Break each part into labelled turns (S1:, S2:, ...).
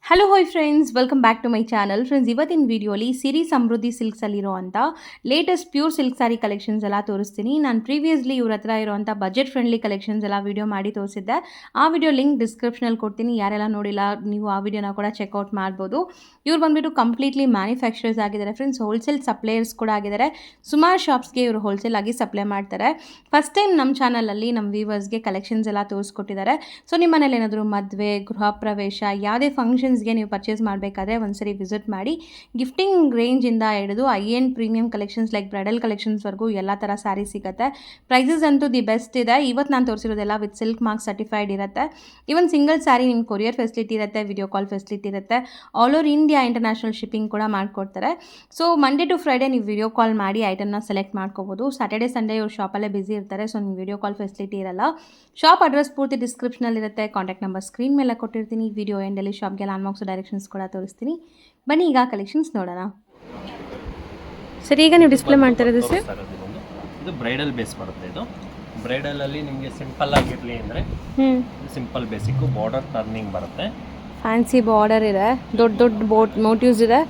S1: Hello hi friends, welcome back to my channel. Friends, ಇವತ್ತಿನ ವಿಡಿಯೋಲಿ ಸಿರಿ ಸಮೃದ್ಧಿ ಸಿಲ್ಕ್ಸಲ್ಲಿರುವಂಥ latest pure silk saree collections ಎಲ್ಲ ತೋರಿಸ್ತೀನಿ. ನಾನು ಪ್ರೀವಿಯಸ್ಲಿ ಇವ್ರ ಹತ್ರ ಇರುವಂಥ ಬಜೆಟ್ ಫ್ರೆಂಡ್ಲಿ ಕಲೆಕ್ಷನ್ಸ್ ಎಲ್ಲ ವಿಡಿಯೋ ಮಾಡಿ ತೋರಿಸಿದ್ದೆ. ಆ ವಿಡಿಯೋ ಲಿಂಕ್ ಡಿಸ್ಕ್ರಿಪ್ಷನಲ್ಲಿ ಕೊಡ್ತೀನಿ. ಯಾರೆಲ್ಲ ನೋಡಿಲ್ಲ ನೀವು ಆ ವಿಡಿಯೋನ ಕೂಡ ಚೆಕ್ಔಟ್ ಮಾಡ್ಬೋದು. ಇವ್ರು ಬಂದುಬಿಟ್ಟು ಕಂಪ್ಲೀಟ್ಲಿ ಮ್ಯಾನುಫ್ಯಾಕ್ಚರರ್ಸ್ ಆಗಿದ್ದಾರೆ ಫ್ರೆಂಡ್ಸ್. ಹೋಲ್ಸೇಲ್ ಸಪ್ಲೈಯರ್ಸ್ ಕೂಡ ಆಗಿದ್ದಾರೆ. ಸುಮಾರು ಶಾಪ್ಸ್ಗೆ ಇವರು ಹೋಲ್ಸೇಲ್ ಆಗಿ ಸಪ್ಲೈ ಮಾಡ್ತಾರೆ. ಫಸ್ಟ್ ಟೈಮ್ ನಮ್ಮ ಚಾನಲಲ್ಲಿ ನಮ್ಮ ವ್ಯೂವರ್ಸ್ಗೆ ಕಲೆಕ್ಷನ್ಸ್ ಎಲ್ಲ ತೋರಿಸ್ಕೊಟ್ಟಿದ್ದಾರೆ. ಸೊ ನಿಮ್ಮ ಮನೇಲಿ ಏನಾದರೂ ಮದುವೆ, ಗೃಹ ಪ್ರವೇಶ, ಯಾವುದೇ ಫಂಕ್ಷನ್ಸ್ಗೆ ನೀವು ಪರ್ಚೇಸ್ ಮಾಡಬೇಕಾದ್ರೆ ಒಂದ್ಸರಿ ವಿಸಿಟ್ ಮಾಡಿ. ಗಿಫ್ಟಿಂಗ್ ರೇಂಜಿಂದ ಹಿಡಿದು high end premium collections like bridal ಕಲೆಕ್ಷನ್ಸ್ವರೆಗೂ ಎಲ್ಲ ಥರ ಸ್ಯಾರಿ ಸಿಗುತ್ತೆ. ಪ್ರೈಸಸ್ ಅಂತೂ ದಿ ಬೆಸ್ಟ್ ಇದೆ. ಇವತ್ತು ನಾನು ತೋರಿಸಿರೋದೆಲ್ಲ ವಿತ್ ಸಿಲ್ಕ್ ಮಾರ್ಕ್ ಸರ್ಟಿಫೈಡ್ ಇರುತ್ತೆ. ಇವನ್ ಸಿಂಗಲ್ ಸ್ಯಾರಿ ನಿಮ್ಮ ಕೊರಿಯರ್ ಫೆಸಿಲಿಟಿ ಇರುತ್ತೆ, ವಿಡಿಯೋ ಕಾಲ್ ಫೆಸಿಲಿಟಿ ಇರುತ್ತೆ. All over India international shipping ಕೂಡ ಮಾಡಿಕೊಡ್ತಾರೆ. ಸೊ ಮಂಡೇ ಟು ಫ್ರೈಡೇ ನೀವು ವಿಡಿಯೋ ಕಾಲ್ ಮಾಡಿ ಐಟಮ್ನ ಸೆಲೆಕ್ಟ್ ಮಾಡ್ಕೋಬೋದು. ಸ್ಯಾಟರ್ಡೇ ಸಂಡೇ ಇವ್ರು ಶಾಪಲ್ಲೇ ಬಿಸಿ ಇರ್ತಾರೆ. ಸೊ ನಿಮ್ಗೆ ವಿಡಿಯೋ ಕಾಲ್ ಫೆಸಿಲಿಟಿ ಇರಲ್ಲ. ಶಾಪ್ ಅಡ್ರೆಸ್ ಪೂರ್ತಿ ಡಿಸ್ಕ್ರಿಪ್ಷನಲ್ಲಿರುತ್ತೆ. ಕಾಂಟ್ಯಾಕ್ಟ್ ನಂಬರ್ ಸ್ಕ್ರೀನ್ ಮೇಲೆ ಕೊಟ್ಟಿರ್ತೀನಿ. ವಿಡಿಯೋ ಎಂಡಲ್ಲಿ ಶಾಪ್ಗೆ ಲ್ಯಾಂಡ್ಮಾರ್ಕ್ಸ್ ಡೈರೆಕ್ಷನ್ಸ್ ಕೂಡ ತೋರಿಸ್ತೀನಿ. ಬನ್ನಿ ಈಗ ಕಲೆಕ್ಷನ್ಸ್ ನೋಡೋಣ. ಸರಿ, ಈಗ ನೀವು ಡಿಸ್ಪ್ಲೇ ಮಾಡ್ತಾ ಇರೋದು ಸರ್?
S2: ಇದು ಬ್ರೈಡಲ್ ಬೇಸ್ ಬರುತ್ತೆ. ಇದು ಬ್ರೈಡಲ್ ಅಲ್ಲಿ ನಿಮಗೆ ಸಿಂಪಲ್ ಆಗಿರಲಿ ಅಂದರೆ ಸಿಂಪಲ್ ಬೇಸಿಕ್ ಬಾರ್ಡರ್ ಟರ್ನಿಂಗ್ ಬರುತ್ತೆ.
S1: ಫ್ಯಾನ್ಸಿ ಬಾರ್ಡರ್ ಇದೆ, ದೊಡ್ಡ ದೊಡ್ಡ ಮೋಟಿವ್ಸ್ ಇದೆ.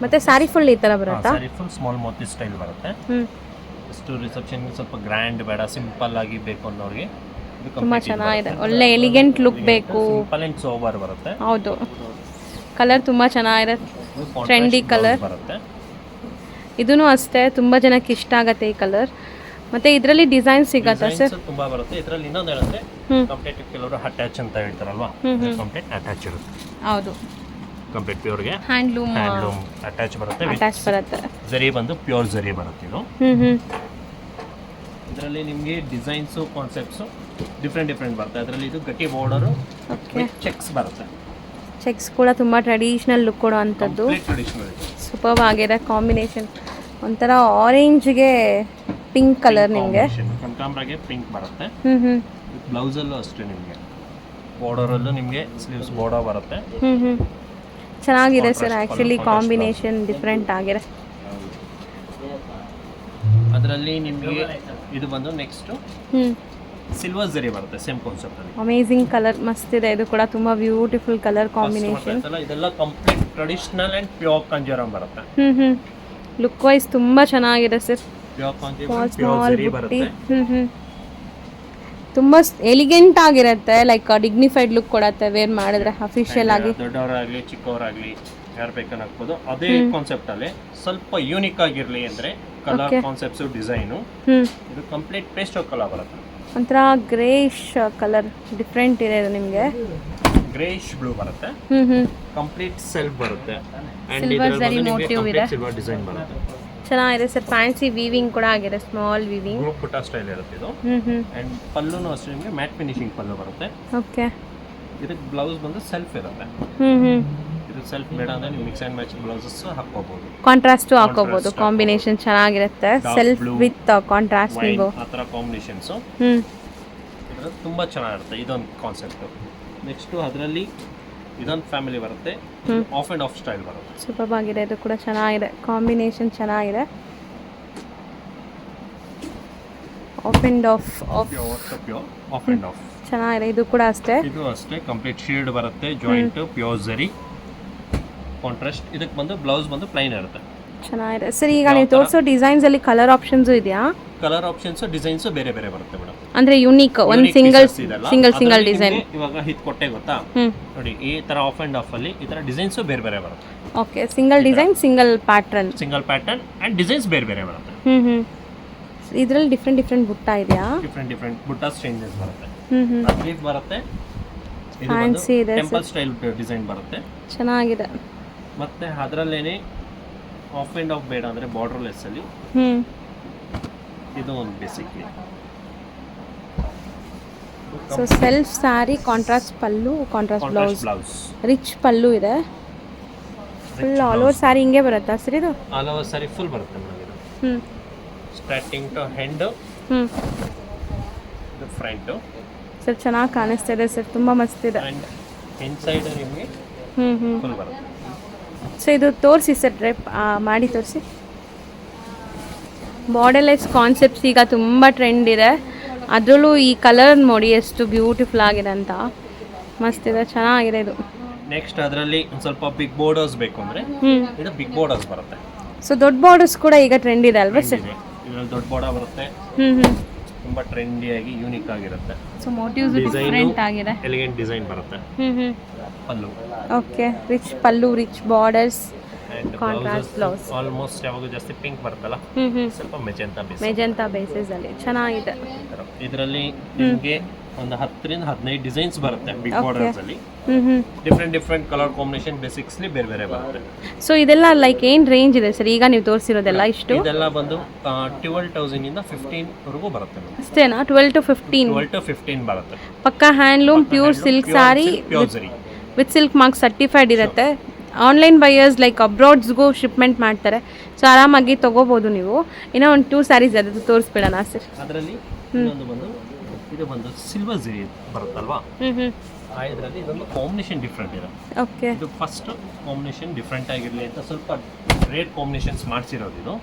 S1: ಮತ್ತೆ ಸ್ಯಾರಿ ಫುಲ್ ಈ ಥರ ಬರುತ್ತಾ?
S2: Sari full small Moti style ಬರುತ್ತೆ. ಇಷ್ಟು ರಿಸೆಪ್ಷನ್ ಸ್ವಲ್ಪ ಗ್ರ್ಯಾಂಡ್ ಬೇಡ, ಸಿಂಪಲ್ ಆಗಿ ಬೇಕು ಅನ್ನೋರಿಗೆ
S1: ತುಂಬಾ ಚೆನ್ನಾಗಿದೆ. ಒಳ್ಳೆ ಎಲಿಗೆಂಟ್ ಲುಕ್ ಬೇಕು.
S2: ಸಿಂಪಲ್ ಅಂಡ್ ಸೋಬರ್ ಬರುತ್ತೆ.
S1: ಹೌದು, ಕಲರ್ ತುಂಬ ಚೆನ್ನಾಗಿದೆ. ಟ್ರೆಂಡಿ ಕಲರ್
S2: ಬರುತ್ತೆ.
S1: ಇದೂ ಅಷ್ಟೇ, ತುಂಬ ಜನಕ್ಕೆ ಇಷ್ಟ ಆಗುತ್ತೆ ಈ ಕಲರ್. ಮತ್ತೆ ಇದರಲ್ಲಿ ಡಿಸೈನ್ ಸಿಗತ್ತಾ ಸರ್?
S2: ತುಂಬಾ ಬರುತ್ತೆ. ಇದರಲ್ಲಿ ಇನ್ನೊಂದು ಏನಂದ್ರೆ ಕಂಪ್ಲೀಟ್ ಕೆಲವರು ಅಟ್ಯಾಚ್ ಅಂತ ಹೇಳ್ತಾರಲ್ವಾ, ಕಂಪ್ಲೀಟ್ ಅಟ್ಯಾಚ್ ಇರುತ್ತೆ.
S1: ಹೌದು,
S2: ಕಂಪ್ಲೀಟ್ ಪ್ಯೂರ್ಗೆ
S1: ಹ್ಯಾಂಡ್ಲೂಮ್
S2: ಅಟ್ಯಾಚ್ ಬರುತ್ತೆ.
S1: ಅಟ್ಯಾಚ್ ಬರುತ್ತೆ.
S2: ಜರಿ ಬಂದು ಪ್ಯೂರ್ ಜರಿ ಬರುತ್ತೆ. ಇದು ಇದರಲ್ಲಿ ನಿಮಗೆ ಡಿಸೈನ್ಸು ಕಾನ್ಸೆಪ್ಟ್ಸು ಡಿಫ್ರೆಂಟ್ ಬರುತ್ತೆ. ಅದರಲ್ಲಿ ಇದು ಗಟ್ಟಿ ಬಾರ್ಡರು ಚೆಕ್ಸ್ ಬರುತ್ತೆ.
S1: ಚೆಕ್ಸ್ ಕೂಡ ತುಂಬ ಟ್ರೆಡಿಷನಲ್ ಲುಕ್ ಕೊಡೋ ಅಂಥದ್ದು. ಸೂಪರ್ ಆಗಿದೆ ಕಾಂಬಿನೇಷನ್. ಒಂಥರ ಆರೆಂಜ್ಗೆ ಪಿಂಕ್ ಕಲರ್ ನಿಮಗೆ.
S2: ಕನಕಾಂಬರಗೆ ಪಿಂಕ್ ಬರುತ್ತೆ. ಬ್ಲೌಸಲ್ಲೂ ಅಷ್ಟೇ ನಿಮಗೆ ಬಾರ್ಡರಲ್ಲೂ ನಿಮಗೆ ಸ್ಲೀವ್ಸ್ ಬಾರ್ಡರ್ ಬರುತ್ತೆ.
S1: ಚೆನ್ನಾಗಿದೆ ಸರ್. ಆ್ಯಕ್ಚುಲಿ ಕಾಂಬಿನೇಷನ್ ಡಿಫ್ರೆಂಟ್ ಆಗಿದೆ.
S2: ಅದರಲ್ಲಿ ನಿಮಗೆ ಇದು ಬಂದು ನೆಕ್ಸ್ಟ್ ಸಿಲ್ವರ್ ಜರಿ ಬರುತ್ತೆ. ಸೇಮ್ ಕಾನ್ಸೆಪ್ಟ್ ಅಲ್ಲಿ
S1: ಅಮೇಜಿಂಗ್ ಕಲರ್, ಮಸ್ತ್ ಇದೆ. ಇದು ಕೂಡ ತುಂಬಾ ಬ್ಯೂಟಿಫುಲ್ ಕಲರ್ ಕಾಂಬಿನೇಷನ್.
S2: ಇದೆಲ್ಲ complete traditional and pure Kanjeevaram ಬರುತ್ತೆ.
S1: ಲುಕ್ ವೈಸ್ ತುಂಬಾ ಚೆನ್ನಾಗಿದೆ ಸರ್.
S2: ಪ್ಯೂರ್ ಕಾಂಜೀವರಂ, ಪ್ಯೂರ್ ಜರಿ ಬರುತ್ತೆ.
S1: ತುಂಬಾ ಎಲಿಗೆಂಟ್ ಆಗಿರುತ್ತೆ. ಲೈಕ್ ಡಿಗ್ನಿಫೈಡ್ ಲುಕ್ ಕೊಡುತ್ತೆ ವೇರ್ ಮಾಡಿದ್ರೆ. ಅಫಿಷಿಯಲ್ ಆಗಿ
S2: ದೊಡ್ಡವರಾಗ್ಲಿ ಚಿಕ್ಕವರಾಗ್ಲಿ ಯಾರು ಬೇಕಾದ್ರೆ ಹಾಕ್ಬೋದು. ಅದೇ ಕಾನ್ಸೆಪ್ಟ್ ಅಲ್ಲಿ ಸ್ವಲ್ಪ ಯೂನಿಕ್ ಆಗಿರ್ಲಿ ಅಂದ್ರೆ ಕಲರ್ ಕಾನ್ಸೆಪ್ಟ್ಸ್, ಡಿಸೈನು. ಇದು ಕಂಪ್ಲೀಟ್ ಪೇಸ್ಟಲ್ ಕಲರ್ ಬರುತ್ತೆ.
S1: ಒಂಥರ ಗ್ರೇಶ್ ಕಲರ್ ಡಿಫ್ರೆಂಟ್ ಇದೆ. ಇದು ನಿಮಗೆ
S2: ಗ್ರೇಶ್ ಬ್ಲೂ ಬರುತ್ತೆ. ಕಂಪ್ಲೀಟ್ ಸೆಲ್ಫ್ ಬರುತ್ತೆ. ಅಂಡ್
S1: ಸಿಲ್ವರ್ ಜರಿ ಮೋಟಿವ್ ಇದೆ.
S2: ಸಿಲ್ವರ್ ಡಿಸೈನ್ ಬರುತ್ತೆ.
S1: ಚೆನ್ನಾಗಿದೆ ಸರ್. ಫ್ಯಾನ್ಸಿ ವೀವಿಂಗ್ ಕೂಡ ಆಗಿದೆ, ಸ್ಮಾಲ್ ವೀವಿಂಗ್.
S2: ಗ್ರೂಪ್ ಬುಟ್ಟ ಸ್ಟೈಲ್ ಇರುತ್ತೆ ಇದು. ಅಂಡ್ ಪಲ್ಲುನು ಅಷ್ಟೇ ನಿಮಗೆ ಮ್ಯಾಟ್ ಫಿನಿಶಿಂಗ್ ಪಲ್ಲು ಬರುತ್ತೆ.
S1: ಓಕೆ.
S2: ಇದಕ್ಕೆ ಬ್ಲೌಸ್ ಬಂದು ಸೆಲ್ಫ್ ಇರುತ್ತೆ. ಇದು ಸೆಲ್ಫ್ ಬೇಡ ಅಂದ್ರೆ ನೀವು ಮಿಕ್ಸ್ ಅಂಡ್ ಮ್ಯಾಚ್ ಬ್ಲೌಸಸ್ ಹಾಕೋಬಹುದು.
S1: ಕಾಂಟ್ರಾಸ್ಟ್ ಹಾಕೋಬಹುದು. ಕಾಂಬಿನೇಷನ್ ಚೆನ್ನಾಗಿರುತ್ತೆ. ಸೆಲ್ಫ್ ವಿತ್ ಕಾಂಟ್ರಾಸ್ಟ್ ನೀವು
S2: ಆ ತರ ಕಾಂಬಿನೇಷನ್ಸ್ ಇದು ತುಂಬಾ ಚೆನ್ನಾಗಿರುತ್ತೆ. ಇದೊಂದು ಕಾನ್ಸೆಪ್ಟ್. ನೆಕ್ಸ್ಟ್ ಅದರಲ್ಲಿ ಇದೊಂದು ಫ್ಯಾಮಿಲಿ ಬರುತ್ತೆ. ಆಫ್ ಅಂಡ್ ಆಫ್ ಸ್ಟೈಲ್ ಬರುತ್ತೆ.
S1: ಸೂಪರ್ ಆಗಿದೆ. ಇದು ಕೂಡ ಚೆನ್ನಾಗಿದೆ. ಕಾಂಬಿನೇಷನ್ ಚೆನ್ನಾಗಿದೆ. Of and of
S2: of and of
S1: ಚೆನ್ನಾಗಿದೆ. ಇದು ಕೂಡ ಅಷ್ಟೇ.
S2: ಇದು ಅಷ್ಟೇ ಕಂಪ್ಲೀಟ್ ಶೀಲ್ಡ್ ಬರುತ್ತೆ. ಜಾಯಿಂಟ್ ಪ್ಯೂರ್ ಜರಿ ಕಾಂಟ್ರಾಸ್ಟ್. ಇದಕ್ಕೆ ಬಂದು ಬ್ಲೌಸ್ ಬಂದು ಪ್ಲೈನ್ ಇರುತ್ತೆ.
S1: ಚೆನ್ನಾಗಿದೆ ಸರ್. ಈಗ ನೀವು ತೋರಿಸೋ ಡಿಸೈನ್ಸ್ ಅಲ್ಲಿ ಕಲರ್ ಆಪ್ಷನ್ಸ್ ಇದೆಯಾ?
S2: ಕಲರ್ ಆಪ್ಷನ್ಸ್ ಡಿಸೈನ್ಸ್ ಬೇರೆ ಬರುತ್ತೆ ಮೇಡಮ್.
S1: ಅಂದ್ರೆ ಯೂನಿಕ್ ಒಂದು ಸಿಂಗಲ್ ಡಿಸೈನ್.
S2: ಇವಾಗ ಹಿಟ್ ಕೊಟ್ಟೆ ಗೊತ್ತಾ ನೋಡಿ, ಈ ತರ ಆಫ್ ಅಂಡ್ ಆಫ್ ಅಲ್ಲಿ ಈ ತರ ಡಿಸೈನ್ಸ್ ಬೇರೆ ಬರುತ್ತೆ.
S1: Okay. Single design, single pattern
S2: and designs ಬೇರೆ ಬರುತ್ತೆ.
S1: ಇದರಲ್ಲಿ ಡಿಫ್ರೆಂಟ್ ಬುಟ್ಟ ಇದೆಯಾ?
S2: ಡಿಫ್ರೆಂಟ್ ಬುಟ್ಟಾಸ್ ಚೇಂಜಸ್ ಬರುತ್ತೆ. ಲೀಫ್ ಬರುತ್ತೆ. ಇದು
S1: ಫ್ಯಾನ್ಸಿ ಇದೆ.
S2: ಟೆಂಪಲ್ ಸ್ಟೈಲ್ ಡಿಸೈನ್ ಬರುತ್ತೆ.
S1: ಚೆನ್ನಾಗಿದೆ.
S2: ಮತ್ತೆ ಅದರಲ್ಲೇನೆ ಆಫ್ ಅಂಡ್ ಆಫ್ ಬೇಡ ಅಂದ್ರೆ ಬಾರ್ಡರ್ಲೆಸ್ ಅಲ್ಲಿ ಇದು ಒಂದು basically.
S1: So self saree, contrast pallu, contrast blouse, rich pallu ಇದೆ. ಫುಲ್ ಆಲ್ ಓವರ್ ಸ್ಯಾರಿ ಹಿಂಗೆ ಬರುತ್ತಾ ಸರ್? ಇದು
S2: ಆಲ್ ಓವರ್ ಸ್ಯಾರಿ ಫುಲ್ ಬರುತ್ತೆ ಮೇಡಮ್. ಇದು ಸ್ಟಾರ್ಟಿಂಗ್ ಟು ಹೆಂಡ್, ಇದು ಫ್ರಂಟ್.
S1: ಸರ್ ಚೆನ್ನಾಗಿ ಕಾಣಿಸ್ತಾ ಇದೆ ಸರ್. ತುಂಬಾ ಮಸ್ತ್ ಇದೆ.
S2: ಅಂಡ್ ಇನ್ಸೈಡ್ ನಿಮಗೆ ಫುಲ್ ಬರುತ್ತೆ.
S1: ಸೊ ಇದು ತೋರಿಸಿ ಸರ್, ಡ್ರೆಪ್ ಮಾಡಿ ತೋರಿಸಿ. ಬಾರ್ಡರ್ಲೆಸ್ ಕಾನ್ಸೆಪ್ಟ್ಸ್ ಈಗ ತುಂಬ ಟ್ರೆಂಡ್ ಇದೆ. ಅದರಲ್ಲೂ ಈ ಕಲರ್ ನೋಡಿ ಎಷ್ಟು ಬ್ಯೂಟಿಫುಲ್ ಆಗಿದೆ ಅಂತ. ಮಸ್ತ್ ಇದೆ, ಚೆನ್ನಾಗಿದೆ ಇದು.
S2: ನೆಕ್ಸ್ಟ್ ಅದರಲ್ಲಿ ಒಂದು ಸ್ವಲ್ಪ ಬಿಗ್ ಬಾರ್ಡರ್ಸ್ ಬೇಕು ಅಂದ್ರೆ ಇದು ಬಿಗ್ ಬಾರ್ಡರ್ಸ್ ಬರುತ್ತೆ.
S1: ಸೊ ದೊಡ್ಡ ಬಾರ್ಡರ್ಸ್ ಕೂಡ ಈಗ ಟ್ರೆಂಡ್ ಇದೆ ಅಲ್ವಾ ಸರ್?
S2: ಇದರಲ್ಲಿ ದೊಡ್ಡ ಬಾರ್ಡರ್ ಬರುತ್ತೆ, ತುಂಬಾ ಟ್ರೆಂಡಿಯಾಗಿ ಯೂನಿಕ್ ಆಗಿರುತ್ತೆ.
S1: ಸೊ ಮೋಟಿವ್ಸ್ ಡಿಫರೆಂಟ್ ಆಗಿದೆ,
S2: ಎಲಿಗೆಂಟ್ ಡಿಸೈನ್ ಬರುತ್ತೆ. Pallu
S1: okay, rich pallu, rich borders,
S2: and
S1: contrast blouse.
S2: Almost ಯಾವಾಗ ಜಾಸ್ತಿ ಪಿಂಕ್ ಬರುತ್ತಲ್ಲ, ಸ್ವಲ್ಪ
S1: ಮೆಜೆಂಟಾ ಬೇಸಿಸ್ ಅಲ್ಲಿ ಚೆನ್ನಾಗಿದೆ.
S2: ಇದರಲ್ಲಿ ನಿಮಗೆ ಒಂದು 10 ರಿಂದ 15 ಡಿಸೈನ್ಸ್ ಬರುತ್ತೆ ಬಿಗ್ ಬಾರ್ಡರ್ಸ್ ಅಲ್ಲಿ. ಡಿಫ್ರೆಂಟ್ ಕಲರ್ ಕಾಂಬಿನೇಷನ್ ಬೇಸಿಕ್ಸ್ಲಿ ಬೇರೆ ಬೇರೆ ಬರುತ್ತೆ.
S1: ಸೊ ಇದೆಲ್ಲ ಲೈಕ್ ಏನ್ ರೇಂಜ್ ಇದೆ ಸರ್ ಈಗ ನೀವು ತೋರಿಸಿರೋದೆಲ್ಲ? ಇಷ್ಟು
S2: ಇದೆಲ್ಲ ಬಂದು 12,000 ಇಂದ 15 ವರೆಗೂ ಬರುತ್ತೆ.
S1: ಅಷ್ಟೇನಾ? 12 to 15
S2: ಬರುತ್ತೆ.
S1: ಪಕ್ಕಾ handloom pure silk sorry with silk mark certified ಇರುತ್ತೆ. ಆನ್ಲೈನ್ ಬೈಯರ್ಸ್ ಲೈಕ್ ಅಬ್ರಾಡ್ಸ್ಗೂ ಶಿಪ್ಮೆಂಟ್ ಮಾಡ್ತಾರೆ, ಸೊ ಆರಾಮಾಗಿ ತೊಗೋಬೋದು ನೀವು. ಇನ್ನೂ ಒಂದು 2 ಸ್ಯಾರೀಸ್ ಅದು ತೋರಿಸ್ಬಿಡೋಣ ಸರ್.
S2: ಅದರಲ್ಲಿ ಇನ್ನೊಂದು ಬಂದು ಇದು ಬಂದು ಸಿಲ್ವರ್ ಜರಿ ಬರುತ್ತಲ್ವಾ, ಇದರಲ್ಲಿ ಇದೊಂದು ಕಾಂಬಿನೇಷನ್ ಡಿಫ್ರೆಂಟ್ ಇದೆ.
S1: ಓಕೆ,
S2: ಇದು ಫಸ್ಟ್ ಕಾಂಬಿನೇಷನ್ ಡಿಫ್ರೆಂಟ್ ಆಗಿರಲಿ ಅಂತ ಸ್ವಲ್ಪ ರೇರ್ ಕಾಂಬಿನೇಷನ್ಸ್ ಮಾಡಿಸಿರೋದು ಇದು.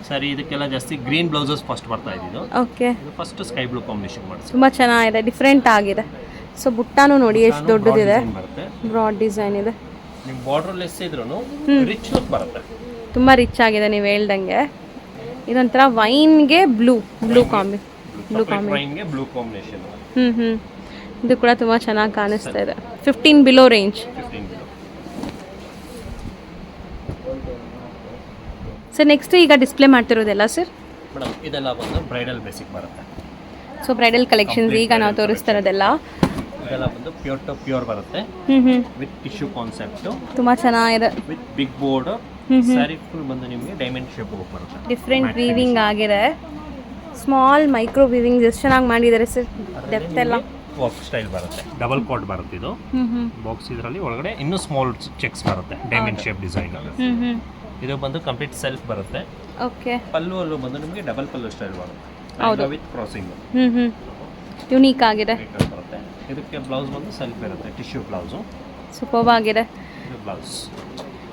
S2: ಸರಿ, ಇದಕ್ಕೆಲ್ಲ ಜಾಸ್ತಿ ಗ್ರೀನ್ ಬ್ಲೌಸಸ್ ಫಸ್ಟ್ ಬರ್ತಾ ಇದ್ದು.
S1: ಓಕೆ,
S2: ಇದು ಫಸ್ಟ್ ಸ್ಕೈ ಬ್ಲೂ ಕಾಂಬಿನೇಷನ್ ಮಾಡಿಸಿ
S1: ತುಂಬ ಚೆನ್ನಾಗಿದೆ, ಡಿಫ್ರೆಂಟ್ ಆಗಿದೆ. ಸೊ ಬುಟ್ಟಾನು ನೋಡಿ ಎಷ್ಟು ದೊಡ್ಡದಿದೆ, ಬ್ರಾಡ್ ಡಿಸೈನ್ ಇದೆ.
S2: ನಿಮ್ಮ ಬಾರ್ಡರ್ ಲೆಸ್ ಇದ್ರೂ ರಿಚ್ ಲುಕ್ ಬರುತ್ತೆ,
S1: ತುಂಬ ರಿಚ್ ಆಗಿದೆ ನೀವು ಹೇಳ್ದಂಗೆ. ಇದೊಂಥರ ವೈನ್ಗೆ ಬ್ಲೂ
S2: ಕಾಂಬಿನೇಷನ್.
S1: ಇದು ಕೂಡ ತುಂಬ ಚೆನ್ನಾಗಿ ಕಾಣಿಸ್ತಾ ಇದೆ. 15 ಬಿಲೋ ರೇಂಜ್. ಸರ್ ನೆಕ್ಸ್ಟ್ ಈಗ ಡಿಸ್ಪ್ಲೇ ಮಾಡ್ತಿರೋದೆಲ್ಲ ಸರ್?
S2: ಮೇಡಮ್ ಇದೆಲ್ಲ ಬಂದು ಬ್ರೈಡಲ್ ಬೇಸಿಕ್ ಬರುತ್ತೆ.
S1: ಸೊ ಬ್ರೈಡಲ್ ಕಲೆಕ್ಷನ್ಸ್ ಈಗ ನಾವು ತೋರಿಸ್ತಾ ಇರೋದೆಲ್ಲ
S2: ಇದೆಲ್ಲ ಬಂದು ಪ್ಯೂರ್ ಟು ಪ್ಯೂರ್ ಬರುತ್ತೆ, ವಿತ್ ಟಿಶ್ಯೂ ಕಾನ್ಸೆಪ್ಟ್.
S1: ತುಂಬ ಚೆನ್ನಾಗಿದೆ, with
S2: big border. Saree full ಬಂದು ನಿಮಗೆ ಡೈಮಂಡ್ ಶೇಪ್ ಬರುತ್ತೆ.
S1: ಡಿಫ್ರೆಂಟ್ ವೀವಿಂಗ್ ಆಗಿದೆ, ಸ್ಮಾಲ್ ಮೈಕ್ರೋ ವೀವಿಂಗ್ ಎಷ್ಟು ಚೆನ್ನಾಗಿ ಮಾಡಿದ್ದಾರೆ ಸರ್. ಡೆಪ್ತ್ ಎಲ್ಲ
S2: ವರ್ಕ್ ಸ್ಟೈಲ್ ಬರುತ್ತೆ, ಡಬಲ್ ಕೋಟ್ ಬರುತ್ತೆ ಇದು ಬಾಕ್ಸ್. ಇದರಲ್ಲಿ ಒಳಗಡೆ ಇನ್ನೂ ಸ್ಮಾಲ್ ಚೆಕ್ಸ್ ಬರುತ್ತೆ, ಡೈಮಂಡ್ ಶೇಪ್ ಡಿಸೈನ್. ಇದು ಬಂದು ಕಂಪ್ಲೀಟ್ ಸೆಲ್ಫ್ ಬರುತ್ತೆ.
S1: ಓಕೆ,
S2: ಪಲ್ಲು ಬಂದು ನಿಮಗೆ ಡಬಲ್ ಪಲ್ಲು ಸ್ಟೈಲ್ ಬರುತ್ತೆ, ವಿತ್ ಕ್ರಾಸಿಂಗ್.
S1: ಯುನೀಕ್ ಆಗಿದೆ.
S2: ಬರುತ್ತೆ. ಇದಕ್ಕೆ ಬ್ಲೌಸ್ ಬಂದು ಸೆಲ್ಫ್ ಇರುತ್ತೆ, ಟಿಶ್ಯೂ ಬ್ಲೌಸು.
S1: ಸೂಪರ್ ಆಗಿದೆ
S2: ಇದು ಬ್ಲೌಸ್.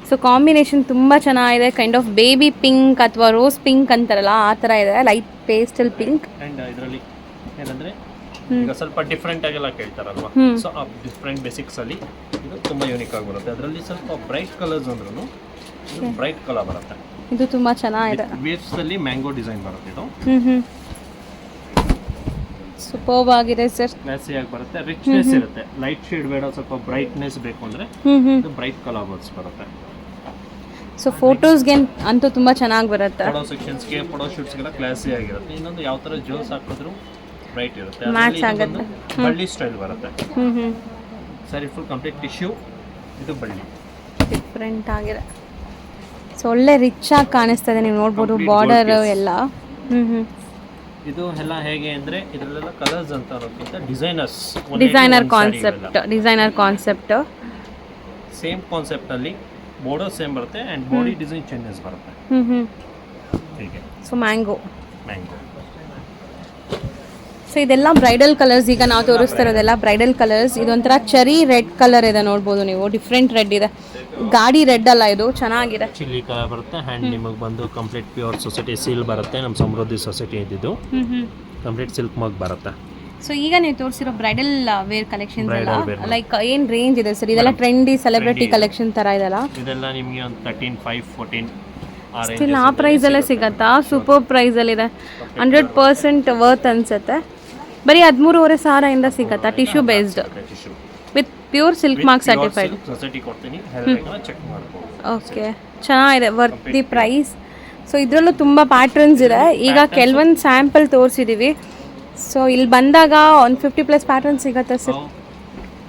S1: ಸೊ ಕಾಂಬಿನೇಷನ್ ತುಂಬ ಚೆನ್ನಾಗಿದೆ, ಕೈಂಡ್ ಆಫ್ ಬೇಬಿ ಪಿಂಕ್ ಅಥವಾ ರೋಸ್ ಪಿಂಕ್ ಅಂತಾರಲ್ಲ ಆ ಥರ ಇದೆ, ಲೈಟ್ ಪೇಸ್ಟಲ್ ಪಿಂಕ್.
S2: ಆ್ಯಂಡ್ ಇದರಲ್ಲಿ ಏನಂದರೆ ಈಗ ಸ್ವಲ್ಪ ಡಿಫ್ರೆಂಟ್ ಆಗೆಲ್ಲ ಕೇಳ್ತಾರಲ್ವಾ, ಸೊ ಆ ಡಿಫ್ರೆಂಟ್ ಬೇಸಿಕ್ಸ್ ಅಲ್ಲಿ ಇದು ತುಂಬ ಯೂನಿಕ್ ಆಗಿ ಬರುತ್ತೆ. ಅದರಲ್ಲಿ ಸ್ವಲ್ಪ ಬ್ರೈಟ್ ಕಲರ್ಸ್ ಅಂದ್ರೂ ಬ್ರೈಟ್ ಕಲರ್ ಬರುತ್ತೆ.
S1: ಇದು ತುಂಬ ಚೆನ್ನಾಗಿದೆ.
S2: ವೇವ್ಸ್ ಅಲ್ಲಿ ಮ್ಯಾಂಗೋ ಡಿಸೈನ್ ಬರುತ್ತೆ ಇದು.
S1: ಸೂಪರ್ ಆಗಿದೆ ಸರ್,
S2: ಕ್ಲಾಸಿ ಆಗಿ ಬರುತ್ತೆ, ರಿಚ್ನೆಸ್ ಇರುತ್ತೆ. ಲೈಟ್ ಶೇಡ್ ಬೇಡ, ಸ್ವಲ್ಪ ಬ್ರೈಟ್ನೆಸ್ ಬೇಕು ಅಂದ್ರೆ ಇದು ಬ್ರೈಟ್ ಕಲರ್ ವರ್ಡ್ಸ್ ಬರುತ್ತೆ.
S1: ಸೊ ಫೋಟೋಸ್ಗೆ ಅಂತೂ ತುಂಬ ಚೆನ್ನಾಗಿ ಬರುತ್ತೆ.
S2: ಫೋಟೋ ಸೆಕ್ಷನ್ಸ್ಗೆ, ಫೋಟೋ ಶೂಟ್ಸ್ಗೆಲ್ಲ ಕ್ಲಾಸಿ ಆಗಿರುತ್ತೆ. ಇನ್ನೊಂದು ಯಾವ ಥರ ಜ್ಯೂಸ್ ಹಾಕಿದ್ರು ಬ್ರೈಟ್ ಇರುತ್ತೆ.
S1: ಮ್ಯಾಚ್ ಆಗುತ್ತೆ.
S2: ಬಳ್ಳಿ ಸ್ಟೈಲ್ ಬರುತ್ತೆ. ಸರಿ, ಫುಲ್ ಕಂಪ್ಲೀಟ್ ಟಿಶ್ಯೂ. ಇದು ಬಳ್ಳಿ
S1: ಡಿಫ್ರೆಂಟ್ ಆಗಿದೆ. ಸೊ ಒಳ್ಳೆ ರಿಚ್ ಆಗಿ ಕಾಣಿಸ್ತದೆ, ನೀವು ನೋಡ್ಬೋದು ಬಾರ್ಡರ್ ಎಲ್ಲ.
S2: ಇದು ಎಲ್ಲ ಹೇಗೆ ಅಂದ್ರೆ ಇದರಲ್ಲೆಲ್ಲ ಕಲರ್ಸ್ ಅಂತ ಅನ್ನೋಕ್ಕಿಂತ
S1: ಡಿಸೈನರ್ ಕಾನ್ಸೆಪ್ಟ್
S2: ಸೇಮ್ ಕಾನ್ಸೆಪ್ಟ್ ಅಲ್ಲಿ ಬಾರ್ಡರ್ ಸೇಮ್ ಬರುತ್ತೆ ಅಂಡ್ ಬಾಡಿ ಡಿಸೈನ್ ಚೇಂಜಸ್ ಬರುತ್ತೆ. ಹೀಗೆ.
S1: So mango. ಸೊ ಇದೆಲ್ಲ ಬ್ರೈಡಲ್ ಕಲರ್ಸ್. ಈಗ ನಾವು ತೋರಿಸ್ತಾ ಇರೋದೆಲ್ಲ ಬ್ರೈಡಲ್ ಕಲರ್ಸ್. ಇದೊಂಥರ ಚೆರಿ ರೆಡ್ ಕಲರ್ ಇದೆ, ನೋಡ್ಬೋದು ನೀವು, ಡಿಫ್ರೆಂಟ್ ರೆಡ್ ಇದೆ, ಗಾಡಿ ರೆಡ್ ಅಲ್ಲ, ಇದು ಚೆನ್ನಾಗಿದೆ.
S2: ಚಿಲ್ಲಿ ಕಲರ್ ಬರುತ್ತೆ. ಹ್ಯಾಂಡ್ ನಿಮಗೆ ಬಂದು ಕಂಪ್ಲೀಟ್ ಪ್ಯೂರ್ ಸೊಸೈಟಿ ಸೀಲ್ ಬರುತ್ತೆ, ನಮ್ಮ ಸಮೃದ್ಧಿ ಸೊಸೈಟಿ ಇದ್ದಿದ್ದು. ಕಂಪ್ಲೀಟ್ ಸಿಲ್ಕ್ ಮಗ್ ಬರುತ್ತೆ.
S1: ಸೊ ಈಗ ನೀವು ತೋರಿಸಿರೋ ಬ್ರೈಡಲ್ ವೇರ್ ಕಲೆಕ್ಷನ್ಸ್ ಎಲ್ಲ ಲೈಕ್ ಏನು ರೇಂಜ್ ಇದೆ ಸರ್? ಇದೆಲ್ಲ ಟ್ರೆಂಡಿ ಸೆಲೆಬ್ರಿಟಿ ಕಲೆಕ್ಷನ್ ಥರ ಇದೆಲ್ಲ?
S2: ಇದೆಲ್ಲ ನಿಮಗೆ ಒಂದು 13,500-14
S1: ಸ್ಟಿಲ್ ಆ ಪ್ರೈಸಲ್ಲೇ ಸಿಗತ್ತಾ? ಸೂಪರ್ ಪ್ರೈಸಲ್ಲಿದೆ, 100% ವರ್ತ್ ಅನ್ಸುತ್ತೆ. ಬರೀ 13,500 ಸಿಗತ್ತಾ? Tissue based with pure silk mark certified. Okay, ಚೆನ್ನಾಗಿದೆ, ವರ್ತ್ ದಿ ಪ್ರೈಸ್. ಸೊ ಇದರಲ್ಲೂ ತುಂಬ ಪ್ಯಾಟ್ರನ್ಸ್ ಇದೆ. ಈಗ ಕೆಲವೊಂದು ಸ್ಯಾಂಪಲ್ ತೋರಿಸಿದ್ದೀವಿ. ಸೊ ಇಲ್ಲಿ ಬಂದಾಗ ಒಂದು 50+ ಪ್ಯಾಟ್ರನ್ಸ್ ಸಿಗುತ್ತೆ ಸರ್.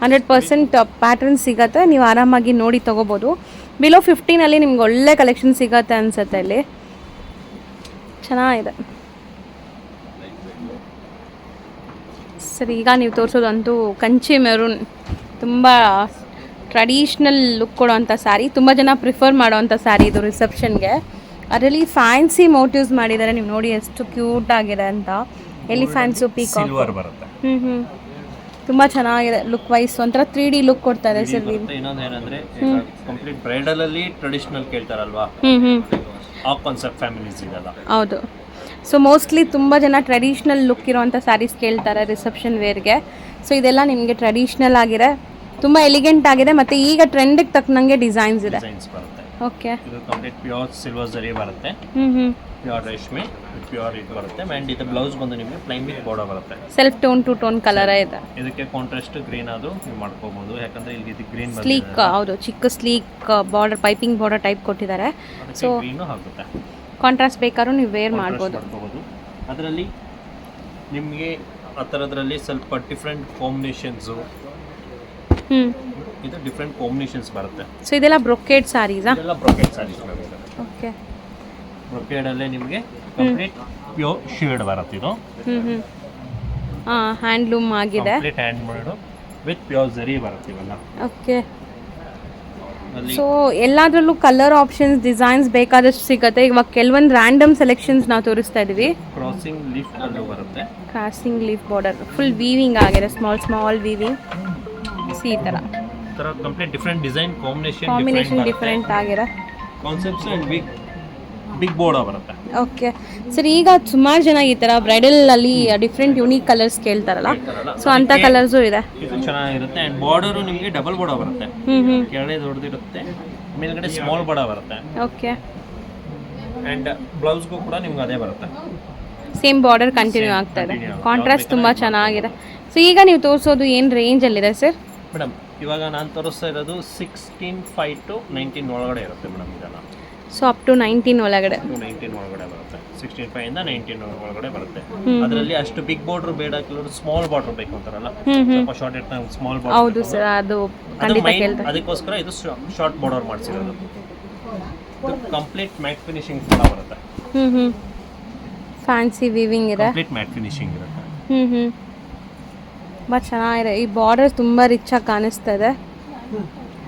S1: 100% ಪ್ಯಾಟ್ರನ್ಸ್ ಸಿಗುತ್ತೆ, ನೀವು ಆರಾಮಾಗಿ ನೋಡಿ ತೊಗೋಬೋದು. ಬಿಲೋ 15 ನಿಮ್ಗೆ ಒಳ್ಳೆ ಕಲೆಕ್ಷನ್ ಸಿಗತ್ತೆ ಅನ್ಸುತ್ತೆ ಇಲ್ಲಿ. ಚೆನ್ನಾಗಿದೆ ಸರ್. ಈಗ ನೀವು ತೋರಿಸೋದಂತೂ ಕಂಚಿ ಮೆರೂನ್, ತುಂಬ ಟ್ರೆಡಿಷ್ನಲ್ ಲುಕ್ ಕೊಡೋವಂಥ ಸ್ಯಾರಿ. ತುಂಬ ಜನ ಪ್ರಿಫರ್ ಮಾಡೋವಂಥ ಸ್ಯಾರಿ ಇದು ರಿಸೆಪ್ಷನ್ಗೆ. ಅದರಲ್ಲಿ ಫ್ಯಾನ್ಸಿ ಮೋಟಿವ್ಸ್ ಮಾಡಿದ್ದಾರೆ, ನೀವು ನೋಡಿ ಎಷ್ಟು ಕ್ಯೂಟ್ ಆಗಿದೆ ಅಂತ. ಎಲಿಫ್ಯಾಂಟ್ಸು, ಪೀಕಾಕ್ ತುಂಬ ಚೆನ್ನಾಗಿದೆ ಲುಕ್ ವೈಸ್. ಒಂಥರ 3D ಲುಕ್ ಕೊಡ್ತಾ ಇದೆ ಸರ್.
S2: ಇನ್ನೊಂದು ಏನಂದ್ರೆ ಕಂಪ್ಲೀಟ್ ಬ್ರೈಡಲ್ ಅಲ್ಲಿ ಟ್ರೆಡಿಷನಲ್ ಕೇಳ್ತಾರಲ್ವಾ, ಆ ಕಾನ್ಸೆಪ್ಟ್ ಫ್ಯಾಮಿಲೀಸ್ ಇದೆಲ್ಲ.
S1: ಹೌದು. ಸೊ ಮೋಸ್ಟ್ಲಿ ತುಂಬ ಜನ ಟ್ರೆಡಿಷ್ನಲ್ ಲುಕ್ ಇರೋವಂಥ ಸ್ಯಾರೀಸ್ ಕೇಳ್ತಾರೆ ರಿಸೆಪ್ಷನ್ ವೇರ್ಗೆ. ಸೊ ಇದೆಲ್ಲ ನಿಮಗೆ ಟ್ರೆಡಿಷ್ನಲ್ ಆಗಿದೆ, ತುಂಬ ಎಲಿಗೆಂಟ್ ಆಗಿದೆ ಮತ್ತು ಈಗ ಟ್ರೆಂಡಿಗೆ ತಕ್ಕನಂಗೆ ಡಿಸೈನ್ಸ್ ಇದೆ.
S2: ಡಿಸೈನ್ಸ್ ಬರುತ್ತೆ.
S1: ಓಕೆ.
S2: ಇದು ಕಂಪ್ಲೀಟ್ ಪ್ಯೂರ್ ಸಿಲ್ವರ್ ಜರಿ ಬರುತ್ತೆ. ಪ್ಯೂರ್ ರೇಷ್ಮೆ ಪ್ಯೂರ್ ಇದು ಬರುತ್ತೆ. ಆ್ಯಂಡ್ ಇದು ಬ್ಲೌಸ್ ಬಂದು ನಿಮಗೆ ಪ್ಲೈನ್ ವಿತ್ ಬಾರ್ಡರ್ ಬರುತ್ತೆ.
S1: Self tone to tone colour ಇದೆ.
S2: ಇದಕ್ಕೆ ಕಾಂಟ್ರಾಸ್ಟ್ ಗ್ರೀನ್ ಆದ್ರೂ ನೀವು ಮಾಡ್ಕೋಬಹುದು, ಯಾಕಂದ್ರೆ ಇಲ್ಲಿ ಇದು ಗ್ರೀನ್
S1: ಸ್ಲೀಕ್, ಹೌದು, ಚಿಕ್ಕ sleek border, piping border type ಕೊಟ್ಟಿದ್ದಾರೆ. ಸೊ
S2: ಗ್ರೀನು ಆಗುತ್ತೆ.
S1: ಕಾಂಟ್ರಾಸ್ಟ್ ಬೇಕಾದ್ರೂ ನೀವು ವೇರ್ ಮಾಡ್ಬೋದು.
S2: ಅದರಲ್ಲಿ ನಿಮಗೆ ಆ ಥರದ್ರಲ್ಲಿ ಸ್ವಲ್ಪ ಡಿಫ್ರೆಂಟ್ ಕಾಂಬಿನೇಷನ್ಸು, ಇದು ಡಿಫ್ರೆಂಟ್ ಕಾಂಬಿನೇಷನ್ಸ್ ಬರುತ್ತೆ.
S1: ಸೊ ಇದೆಲ್ಲ ಬ್ರೊಕೇಡ್ ಸ್ಯಾರೀಸಾ?
S2: ಇದೆಲ್ಲ ಬ್ರೊಕೇಡ್ ಸ್ಯಾರೀಸ್.
S1: ಓಕೆ.
S2: ಬ್ರೊಕೇಡಲ್ಲೇ ನಿಮಗೆ ಕಂಪ್ಲೀಟ್ ಪ್ಯೂರ್ ಶೇಡ್ ಬರುತ್ತೆ. ಇದು
S1: ಹ್ಯಾಂಡ್ಲೂಮ್ ಆಗಿದೆ,
S2: complete hand made with pure ಜರಿ ಬರುತ್ತೆ ಇವೆಲ್ಲ.
S1: ಓಕೆ. ಸೊ ಎಲ್ಲದರಲ್ಲೂ ಕಲರ್ ಆಪ್ಷನ್ಸ್, ಡಿಸೈನ್ಸ್ ಬೇಕಾದಷ್ಟು ಸಿಗುತ್ತೆ. ಇವಾಗ ಕೆಲವೊಂದು ರ್ಯಾಂಡಮ್ ಸೆಲೆಕ್ಷನ್ಸ್ ನಾವು ತೋರಿಸ್ತಾ ಇದೀವಿ.
S2: ಕ್ರಾಸಿಂಗ್ ಲೀಫ್ ಅಲ್ಲೂ ಬರುತ್ತೆ.
S1: Crossing leaf border full weaving ಆಗಿದೆ, ಸ್ಮಾಲ್ ವೀವಿಂಗ್. ಈ ಥರ
S2: complete different design combination
S1: different ಆಗಿದೆ.
S2: ಕಾನ್ಸೆಪ್ಟ್ಸ್ ಅಂಡ್ ಬಿಗ್ ಬೋರ್ಡ್ ಬರುತ್ತೆ.
S1: Okay sir. ಈಗ ಸುಮಾರು ಜನ ಈ ಥರ ಬ್ರೈಡಲ್ ಅಲ್ಲಿ ಡಿಫ್ರೆಂಟ್ ಯುನೀಕ್ ಕಲರ್ಸ್ ಕೇಳ್ತಾರಲ್ಲ, ಸೊ ಅಂತ ಕಲರ್ಸು ಇದೆ.
S2: ಇದು ಚೆನ್ನಾಗಿರುತ್ತೆ. ಅಂಡ್ ಬಾರ್ಡರು ನಿಮಗೆ ಡಬಲ್ ಬಾರ್ಡರ್ ಬರುತ್ತೆ. ಕೆಳಗಡೆ ದೊಡ್ಡದಿರುತ್ತೆ, ಮೇಲ್ಗಡೆ ಸ್ಮಾಲ್ ಬಾರ್ಡರ್ ಬರುತ್ತೆ.
S1: ಓಕೆ.
S2: ಅಂಡ್ ಬ್ಲೌಸ್ಗೂ ಕೂಡ ನಿಮ್ಗೆ ಅದೇ ಬರುತ್ತೆ,
S1: ಸೇಮ್ ಬಾರ್ಡರ್ ಕಂಟಿನ್ಯೂ ಆಗ್ತಾ ಇದೆ. ಕಾಂಟ್ರಾಸ್ಟ್ ತುಂಬ ಚೆನ್ನಾಗಿದೆ. ಸೊ ಈಗ ನೀವು ತೋರಿಸೋದು ಏನು ರೇಂಜಲ್ಲಿದೆ ಸರ್?
S2: ಮೇಡಮ್ ಇವಾಗ ನಾನು ತೋರಿಸ್ತಾ ಇರೋದು 16.5 to 19 ಒಳಗಡೆ ಇರುತ್ತೆ ಮೇಡಮ್. ಇದೆಲ್ಲ
S1: ಸೊ ಅಪ್ ಟು 19 ಒಳಗಡೆ,
S2: 19 ಒಳಗಡೆ ಬರುತ್ತೆ. 16.5 ಇಂದ 19 ಒಳಗಡೆ ಬರುತ್ತೆ. ಅದರಲ್ಲಿ ಅಷ್ಟು ಬಿಗ್ ಬಾರ್ಡರ್ ಬೇಡ, ಕೆಲವರು ಸ್ಮಾಲ್ ಬಾರ್ಡರ್ ಬೇಕು ಅಂತಾರಲ್ಲ, ಸ್ವಲ್ಪ ಶಾರ್ಟ್ ಇರ್ತಾ ಸ್ಮಾಲ್ ಬಾರ್ಡರ್.
S1: ಹೌದು ಸರ್, ಅದು ಖಂಡಿತ ಕೇಳ್ತಾರೆ.
S2: ಅದಕ್ಕೋಸ್ಕರ ಇದು ಶಾರ್ಟ್ ಬಾರ್ಡರ್ ಮಾಡಿಸಿರೋದು. ಕಂಪ್ಲೀಟ್ ಮ್ಯಾಟ್ ಫಿನಿಶಿಂಗ್ ಕೂಡ ಬರುತ್ತೆ.
S1: ಫ್ಯಾನ್ಸಿ ವೀವಿಂಗ್ ಇದೆ,
S2: ಕಂಪ್ಲೀಟ್ ಮ್ಯಾಟ್ ಫಿನಿಶಿಂಗ್ ಇರುತ್ತೆ.
S1: ತುಂಬ ಚೆನ್ನಾಗಿದೆ. ಈ ಬಾರ್ಡರ್ ತುಂಬ ರಿಚ್ ಆಗಿ ಕಾಣಿಸ್ತಾ ಇದೆ.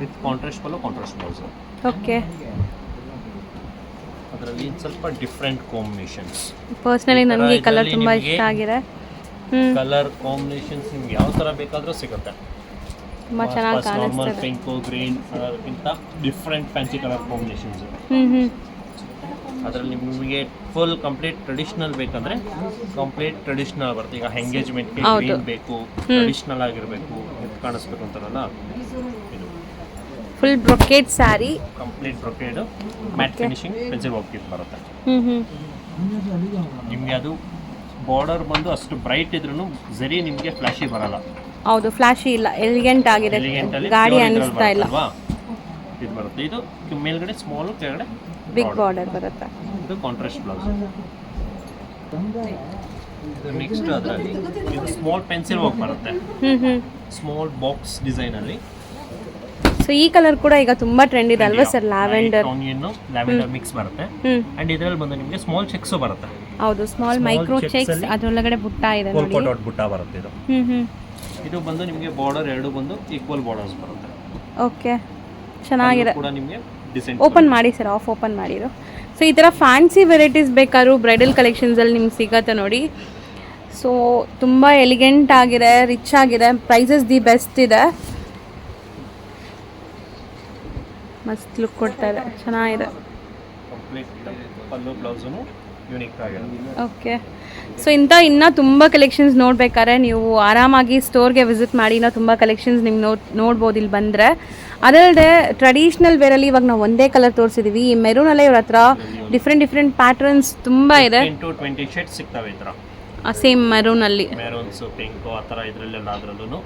S2: With contrast pallu, contrast blouse.
S1: Okay.
S2: ಅದರಲ್ಲಿ ಸ್ವಲ್ಪ ಡಿಫ್ರೆಂಟ್ ಕಾಂಬಿನೇಷನ್ಸ್.
S1: ಪರ್ಸನಲಿ ನನಗೆ ಈ ಕಲರ್ ತುಂಬ ಇಷ್ಟ ಆಗಿದೆ.
S2: ಕಲರ್ ಕಾಂಬಿನೇಷನ್ಸ್ ನಿಮ್ಗೆ ಯಾವ ಥರ ಬೇಕಾದರೂ ಸಿಗುತ್ತೆ.
S1: ತುಂಬ ಚೆನ್ನಾಗಿ ಕಾಣಿಸ್ತಾ
S2: ನಾರ್ಮಲ್
S1: ಇದೆ.
S2: ಪಿಂಕು, ಗ್ರೀನ್ ಅದಕ್ಕಿಂತ ಡಿಫ್ರೆಂಟ್ ಫ್ಯಾನ್ಸಿ ಕಲರ್ ಕಾಂಬಿನೇಷನ್ಸ್. ಅದರಲ್ಲಿ ನಿಮಗೆ ಫುಲ್ ಕಂಪ್ಲೀಟ್ ಟ್ರೆಡಿಷ್ನಲ್ ಬೇಕಂದ್ರೆ ಕಂಪ್ಲೀಟ್ ಟ್ರೆಡಿಷ್ನಲ್ ಬರುತ್ತೆ. ಈಗ ಎಂಗೇಜ್ಮೆಂಟ್ಗೆ ಗ್ರೀನ್ ಬೇಕು, ಟ್ರೆಡಿಷ್ನಲ್ ಆಗಿರಬೇಕು, ಕಾಣಿಸ್ಬೇಕು ಅಂತಾರಲ್ಲ, ಇದು
S1: full brocade sari,
S2: complete brocade mat finishing pencil work ಬರುತ್ತೆ. ನಿಮಗೆ ಅದು ಬಾರ್ಡರ್ ಬಂದು ಅಷ್ಟು ಬ್ರೈಟ್ ಇದ್ರೂ ಜರಿ ನಿಮಗೆ ಫ್ಲಾಶಿ ಬರಲ್ಲ.
S1: ಹೌದು, ಫ್ಲಾಶಿ ಇಲ್ಲ, ಎಲಿಗೆಂಟ್ ಆಗಿದೆ, ಗಾಡಿ ಅನಿಸ್ತಾ ಇಲ್ಲ.
S2: ಇದು ಬರುತ್ತೆ. ಇದು ಮೇಲ್ಗಡೆ ಸ್ಮಾಲ್, ಕೆಳಗಡೆ
S1: ಬಿಗ್ ಬಾರ್ಡರ್ ಬರುತ್ತೆ.
S2: ಇದು ಕಾಂಟ್ರಾಸ್ಟ್ ಬ್ಲೌಸ್. ನೆಕ್ಸ್ಟ್ ಅದರಲ್ಲಿ ಇದು ಸ್ಮಾಲ್ ಪೆನ್ಸಿಲ್ ವರ್ಕ್ ಬರುತ್ತೆ, ಸ್ಮಾಲ್ ಬಾಕ್ಸ್ ಡಿಸೈನ್ ಅಲ್ಲಿ.
S1: ಸೊ ಈ ಕಲರ್ ಕೂಡ ಈಗ ತುಂಬಾ ಟ್ರೆಂಡ್ ಇದೆ ಅಲ್ವಾ ಸರ್? ಲ್ಯಾವೆಂಡರ್,
S2: ಲ್ಯಾವೆಂಡರ್ ಮಿಕ್ಸ್ ಬರುತ್ತೆ. ಅಂಡ್ ಇದರಲ್ಲಿ ಬಂದು ನಿಮಗೆ ಸ್ಮಾಲ್ ಚೆಕ್ಸ್ ಬರುತ್ತೆ.
S1: ಹೌದು, ಸ್ಮಾಲ್ ಮೈಕ್ರೋ ಚೆಕ್ಸ್, ಅದರೊಳಗಡೆ ಬುಟ್ಟ ಇದೆ ನೋಡಿ,
S2: ಡಾಟ್ ಬುಟ್ಟ ಬರುತ್ತೆ. ಇದು ಇದು ಬಂದು ನಿಮಗೆ ಬಾರ್ಡರ್ ಎರಡು ಬಂದು ಈಕ್ವಲ್ ಬಾರ್ಡರ್ಸ್ ಬರುತ್ತೆ.
S1: ಓಕೆ, ಚೆನ್ನಾಗಿದೆ.
S2: ಕೂಡ ನಿಮಗೆ ಡಿಸೈನ್
S1: ಓಪನ್ ಮಾಡಿ ಸರ್, ಆಫ್ ಓಪನ್ ಮಾಡಿರು. ಸೊ ಈ ಥರ ಫ್ಯಾನ್ಸಿ ವೆರೈಟೀಸ್ ಬೇಕಾದ್ರೂ ಬ್ರೈಡಲ್ ಕಲೆಕ್ಷನ್ಸಲ್ಲಿ ನಿಮ್ಗೆ ಸಿಗತ್ತೆ ನೋಡಿ. ಸೊ ತುಂಬ ಎಲಿಗೆಂಟ್ ಆಗಿದೆ, ರಿಚ್ ಆಗಿದೆ, ಪ್ರೈಸಸ್ ದಿ ಬೆಸ್ಟ್ ಇದೆ, ಮಸ್ತ್ ಲುಕ್ ಕೊಡ್ತಾ ಇದೆ, ಚೆನ್ನಾಗಿದೆ.
S2: ಕಂಪ್ಲೀಟ್ ಪಲ್ಲು ಬ್ಲೌಸನು ಯೂನಿಕ್ ಆಗಿದೆ.
S1: ಓಕೆ. ಸೊ ಇಂಥ ಇನ್ನೂ ತುಂಬ ಕಲೆಕ್ಷನ್ಸ್ ನೋಡ್ಬೇಕಾದ್ರೆ ನೀವು ಆರಾಮಾಗಿ ಸ್ಟೋರ್ಗೆ ವಿಸಿಟ್ ಮಾಡಿ, ಇನ್ನೂ ತುಂಬ ಕಲೆಕ್ಷನ್ಸ್ ನಿಮ್ಗೆ ನೋಡ್ಬೋದು ಇಲ್ಲಿ ಬಂದರೆ. ಅದಲ್ಲದೆ ಟ್ರೆಡಿಷ್ನಲ್ ವೇರಲ್ಲಿ ಇವಾಗ ನಾವು ಒಂದೇ ಕಲರ್ ತೋರಿಸಿದ್ದೀವಿ. ಈ ಮೆರೂನಲ್ಲೇ ಇವ್ರ ಹತ್ರ ಡಿಫ್ರೆಂಟ್ ಪ್ಯಾಟರ್ನ್ಸ್ ತುಂಬ ಇದೆ.
S2: 20 ಶೇಡ್ಸ್ ಸಿಗ್ತವೆ ಈ ಥರ.
S1: ಸೇಮ್ ಮೆರೂನಲ್ಲಿ,
S2: ಮೆರೂನ್ಸ್, ಪಿಂಕ್ ಆ ಥರ ಇದರಲ್ಲೆಲ್ಲ ಅದರಲ್ಲೂ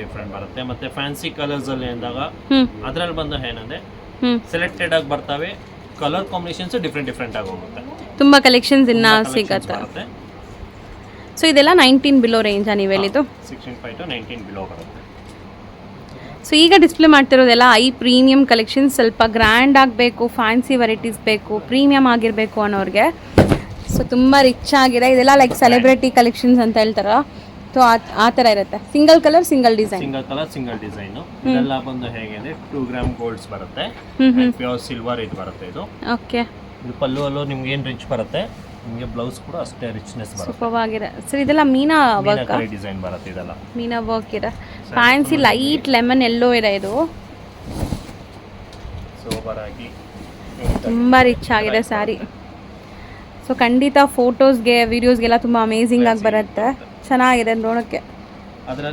S2: ಡಿಫ್ರೆಂಟ್ ಬರುತ್ತೆ. ಮತ್ತೆ ಫ್ಯಾನ್ಸಿ ಕಲರ್ಸ್ ಅಲ್ಲಿ ಅಂದಾಗ ಅದರಲ್ಲಿ ಬಂದು ಏನಂದ್ರೆ ಸೆಲೆಕ್ಟೆಡ್ ಆಗಿ ಬರ್ತವೆ. ಕಲರ್ ಕಾಂಬಿನೇಷನ್ಸ್ ಡಿಫ್ರೆಂಟ್ ಆಗಿ ಹೋಗುತ್ತೆ.
S1: ತುಂಬ ಕಲೆಕ್ಷನ್ಸ್ ಇನ್ನ ಸಿಗತ್ತೆ. ಸೊ ಇದೆಲ್ಲ 19 ಬಿಲೋ ರೇಂಜಾ ನೀವು ಹೇಳಿದ್ದು?
S2: 16.5 to 19 ಬಿಲೋ ಬರುತ್ತೆ.
S1: ಸೊ ಈಗ ಡಿಸ್ಪ್ಲೇ ಮಾಡ್ತಿರೋದೆಲ್ಲ ಪ್ರೀಮಿಯಂ ಕಲೆಕ್ಷನ್ಸ್. ಸ್ವಲ್ಪ ಗ್ರ್ಯಾಂಡ್ ಆಗಬೇಕು, ಫ್ಯಾನ್ಸಿ ವೆರೈಟೀಸ್ ಬೇಕು, ಪ್ರೀಮಿಯಂ ಆಗಿರಬೇಕು ಅನ್ನೋರಿಗೆ. ಸೊ ತುಂಬ ರಿಚ್ ಆಗಿದೆ. ಇದೆಲ್ಲ ಲೈಕ್ ಸೆಲೆಬ್ರಿಟಿ ಕಲೆಕ್ಷನ್ಸ್ ಅಂತ ಹೇಳ್ತಾರ. ಸೊ ಆ ಥರ ಇರುತ್ತೆ. ಸಿಂಗಲ್ ಕಲರ್ ಸಿಂಗಲ್ ಡಿಸೈನ್,
S2: ಇದೆಲ್ಲ ಬಂದು ಹೇಗೆ ಅಂದ್ರೆ 2 ಗ್ರಾಮ್ ಗೋಲ್ಡ್ಸ್ ಬರುತ್ತೆ, ಪ್ಯೂರ್ ಸಿಲ್ವರ್ ಇದು ಬರುತ್ತೆ. ಇದು
S1: ಓಕೆ.
S2: ಇದು ಪಲ್ಲು ಅಲ್ಲೂ ನಿಮ್ಗೆ ಏನು ರಿಚ್ ಬರುತ್ತೆ, ನಿಮಗೆ ಬ್ಲೌಸ್ ಕೂಡ ಅಷ್ಟೇ ರಿಚ್ನೆಸ್ ಬರುತ್ತೆ.
S1: ಸೂಪರ್ ಆಗಿದೆ ಸರ್. ಇದೆಲ್ಲ ಮೀನಾ ವರ್ಕ್
S2: ಡಿಸೈನ್ ಬರುತ್ತೆ. ಇದೆಲ್ಲ
S1: ಮೀನಾ ವರ್ಕ್ ಇದೆ. ಫ್ಯಾನ್ಸಿ ಲೈಟ್ ಲೆಮನ್ ಎಲ್ಲೋ ಇದೆ. ಇದು
S2: ಸೋಬರ್ ಆಗಿ
S1: ತುಂಬ ರಿಚ್ ಆಗಿದೆ ಸ್ಯಾರಿ. ಸೊ ಖಂಡಿತ ಫೋಟೋಸ್ಗೆ, ವಿಡಿಯೋಸ್ಗೆಲ್ಲ ತುಂಬ ಅಮೇಝಿಂಗ್ ಆಗಿ ಬರುತ್ತೆ. ಚೆನ್ನಾಗಿದೆ ನೋಡೋಕ್ಕೆ.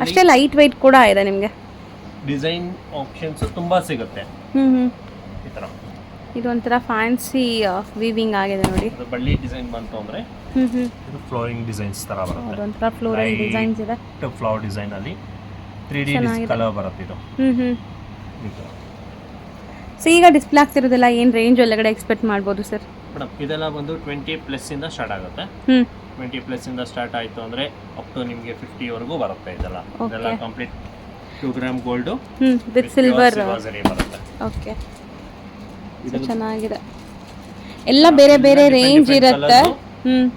S1: ಅಷ್ಟೇ ಲೈಟ್ ವೆಯ್ಟ್ ಕೂಡ ಇದೆ ನಿಮಗೆ.
S2: ಡಿಸೈನ್ ಆಪ್ಷನ್ಸ್ ತುಂಬಾ ಸಿಗುತ್ತೆ ಈ ತರ.
S1: ಇದೊಂಥರ ಫ್ಯಾನ್ಸಿ ವೀವಿಂಗ್ ಆಗಿದೆ ನೋಡಿ.
S2: ಇದು ಬಳ್ಳಿ ಡಿಸೈನ್ ಬಂತು ಅಂದ್ರೆ ಇದು ಫ್ಲೋರಿಂಗ್ ಡಿಸೈನ್ಸ್ ತರ ಬರುತ್ತೆ.
S1: ಅದೊಂಥರ ಫ್ಲೋರಲ್ ಡಿಸೈನ್ಸ್ ಇದೆ.
S2: ಫ್ಲವರ್ ಡಿಸೈನ್ ಅಲ್ಲಿ 3D ಕಲರ್ ಬರುತ್ತೆ ಇದು. ಈ ತರ.
S1: ಸೊ ಈಗ ಡಿಸ್ಪ್ಲೇ ಆಗ್ತಿರೋದೆಲ್ಲ ಏನು ರೇಂಜ್ ಒಳಗಡೆ ಎಕ್ಸ್ಪೆಕ್ಟ್ ಮಾಡ್ಬೋದು ಸರ್?
S2: ಮೇಡಮ್ ಇದೆಲ್ಲ ಬಂದು 20+ ಇಂದ ಸ್ಟಾರ್ಟ್ ಆಗುತ್ತೆ. 20+ ಇಂದ ಸ್ಟಾರ್ಟ್ ಆಯಿತು ಅಂದರೆ ಅಪ್ ಟು ನಿಮಗೆ 50 ವರೆಗೂ ಬರುತ್ತೆ. ಇದೆಲ್ಲ complete 2 gram gold
S1: with silver
S2: ಸರಿ ಬರುತ್ತೆ.
S1: ಓಕೆ, ಚೆನ್ನಾಗಿದೆ. ಎಲ್ಲ ಬೇರೆ ಬೇರೆ ರೇಂಜ್ ಇರುತ್ತೆ.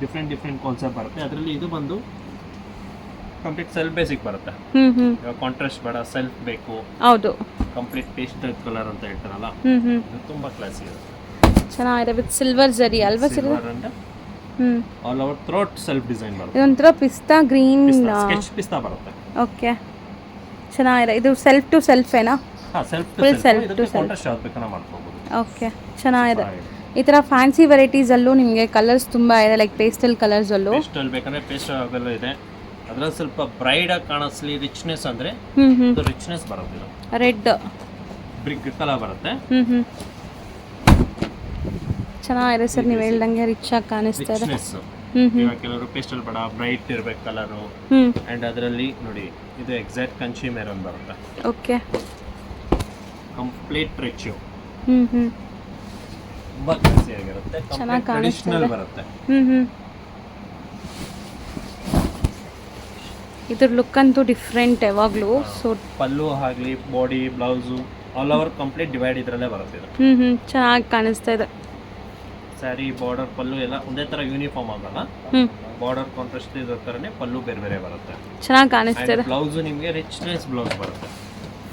S2: ಡಿಫ್ರೆಂಟ್ ಕಾನ್ಸೆಪ್ಟ್ ಬರುತ್ತೆ. ಅದರಲ್ಲಿ ಇದು ಬಂದು ಕಂಪ್ಲೀಟ್ ಸೆಲ್ಫ್ ಬೇಸಿಕ್ ಬರುತ್ತೆ. ಇವಾಗ ಕಾಂಟ್ರಾಸ್ಟ್ ಬೇಡ, ಸೆಲ್ಫ್ ಬೇಕು.
S1: ಹೌದು,
S2: ಕಂಪ್ಲೀಟ್ ಪೇಸ್ಟ್ ಕಲರ್ ಅಂತ ಹೇಳ್ತಾರಲ್ಲ, ಇದು ತುಂಬಾ ಕ್ಲಾಸಿ ಇದೆ.
S1: ಚೆನ್ನಾಗಿದೆ ವಿತ್ ಸಿಲ್ವರ್ ಜರಿ ಅಲ್ವಾ ಸರ್?
S2: ಆಲ್ ಓವರ್ ಥ್ರೋಟ್ ಸೆಲ್ಫ್ ಡಿಸೈನ್ ಬರುತ್ತೆ.
S1: ಇದೊಂಥರ ಪಿಸ್ತಾ ಗ್ರೀನ್
S2: ಸ್ಕೆಚ್ ಪಿಸ್ತಾ ಬರುತ್ತೆ.
S1: ಓಕೆ, ಚೆನ್ನಾಗಿದೆ. ಇದು ಸೆಲ್ಫ್ ಟು ಸೆಲ್ಫ್ ಏನಾ?
S2: Self to self. ಇದಕ್ಕೆ ಕಾಂಟ್ರಾಸ್ಟ್ ಯಾವುದು ಬೇಕಾದ್ರೂ ಮಾಡ್ಕೋಬಹುದು.
S1: ಓಕೆ, ಚೆನ್ನಾಗಿದೆ. ಈ ಥರ ಫ್ಯಾನ್ಸಿ ವೆರೈಟೀಸ್ ಅಲ್ಲೂ ನಿಮಗೆ ಕಲರ್ಸ್ ತುಂಬಾ ಇದೆ, ಲೈಕ್ ಪೇಸ್ಟಲ್ ಕಲರ್ಸ್ ಅಲ್ಲೂ.
S2: ಪೇಸ್ಟಲ್ ಬೇಕಂದ್ರೆ ಪೇಸ್ಟಲ್ ಅವೆಲ್ಲ ಇದೆ. ಅದ್ರಲ್ಲಿ ಸ್ವಲ್ಪ ಬ್ರೈಡ್ ಆಗಿ ಕಾಣಿಸ್ಲಿ, ರಿಚ್ನೆಸ್ ಅಂದ್ರೆ ರಿಚ್ನೆಸ್ ಬರುತ್ತೆ. ಇದು
S1: ರೆಡ್
S2: ಬ್ರಿಕ್ ಕಲರ್ ಬರುತ್ತೆ.
S1: ಚೆನ್ನಾಗಿದೆ ಸರ್, ನೀವು ಹೇಳ್ದಂಗೆ ರಿಚ್ ಆಗಿ ಕಾಣಿಸ್ತಾ ಇದೆ.
S2: ರಿಚ್ನೆಸ್. ಇವಾಗ ಕೆಲವರು ಪೇಸ್ಟಲ್ ಬೇಡ, ಬ್ರೈಟ್ ಇರ್ಬೇಕು ಕಲರು. ಅಂಡ್ ಅದರಲ್ಲಿ ನೋಡಿ ಇದು ಎಕ್ಸಾಕ್ಟ್ ಕಂಚಿ ಮೆರೂನ್ ಬರುತ್ತೆ.
S1: Okay,
S2: complete rich. ತುಂಬಾ ಕ್ಲಾಸಿ ಆಗಿರುತ್ತೆ.
S1: ಚೆನ್ನಾಗಿ
S2: ಟ್ರೆಡಿಷನಲ್ ಬರುತ್ತೆ.
S1: ಇದ್ರ ಲುಕ್ ಅಂತೂ ಡಿಫ್ರೆಂಟ್ ಯಾವಾಗಲೂ. ಸೊ
S2: ಪಲ್ಲು ಆಗಲಿ, body, blouse all over complete divide ಇದರಲ್ಲೇ ಬರುತ್ತೆ ಇದು.
S1: ಚೆನ್ನಾಗಿ ಕಾಣಿಸ್ತಾ ಇದೆ.
S2: ಸ್ಯಾರಿ ಬಾರ್ಡರ್ ಪಲ್ಲು ಎಲ್ಲ ಒಂದೇ ತರ ಯೂನಿಫಾರ್ಮ್ ಆಗಲ್ಲ. ಬಾರ್ಡರ್ ಕಾಂಟ್ರಾಸ್ಟ್ ಇರೋ ತರನೇ ಪಲ್ಲು ಬೇರೆ ಬೇರೆ ಬರುತ್ತೆ.
S1: ಚೆನ್ನಾಗಿ ಕಾಣಿಸ್ತಾ ಇದೆ.
S2: ಬ್ಲೌಸ್ ನಿಮಗೆ ರಿಚ್ನೆಸ್ ಬ್ಲೌಸ್ ಬರುತ್ತೆ.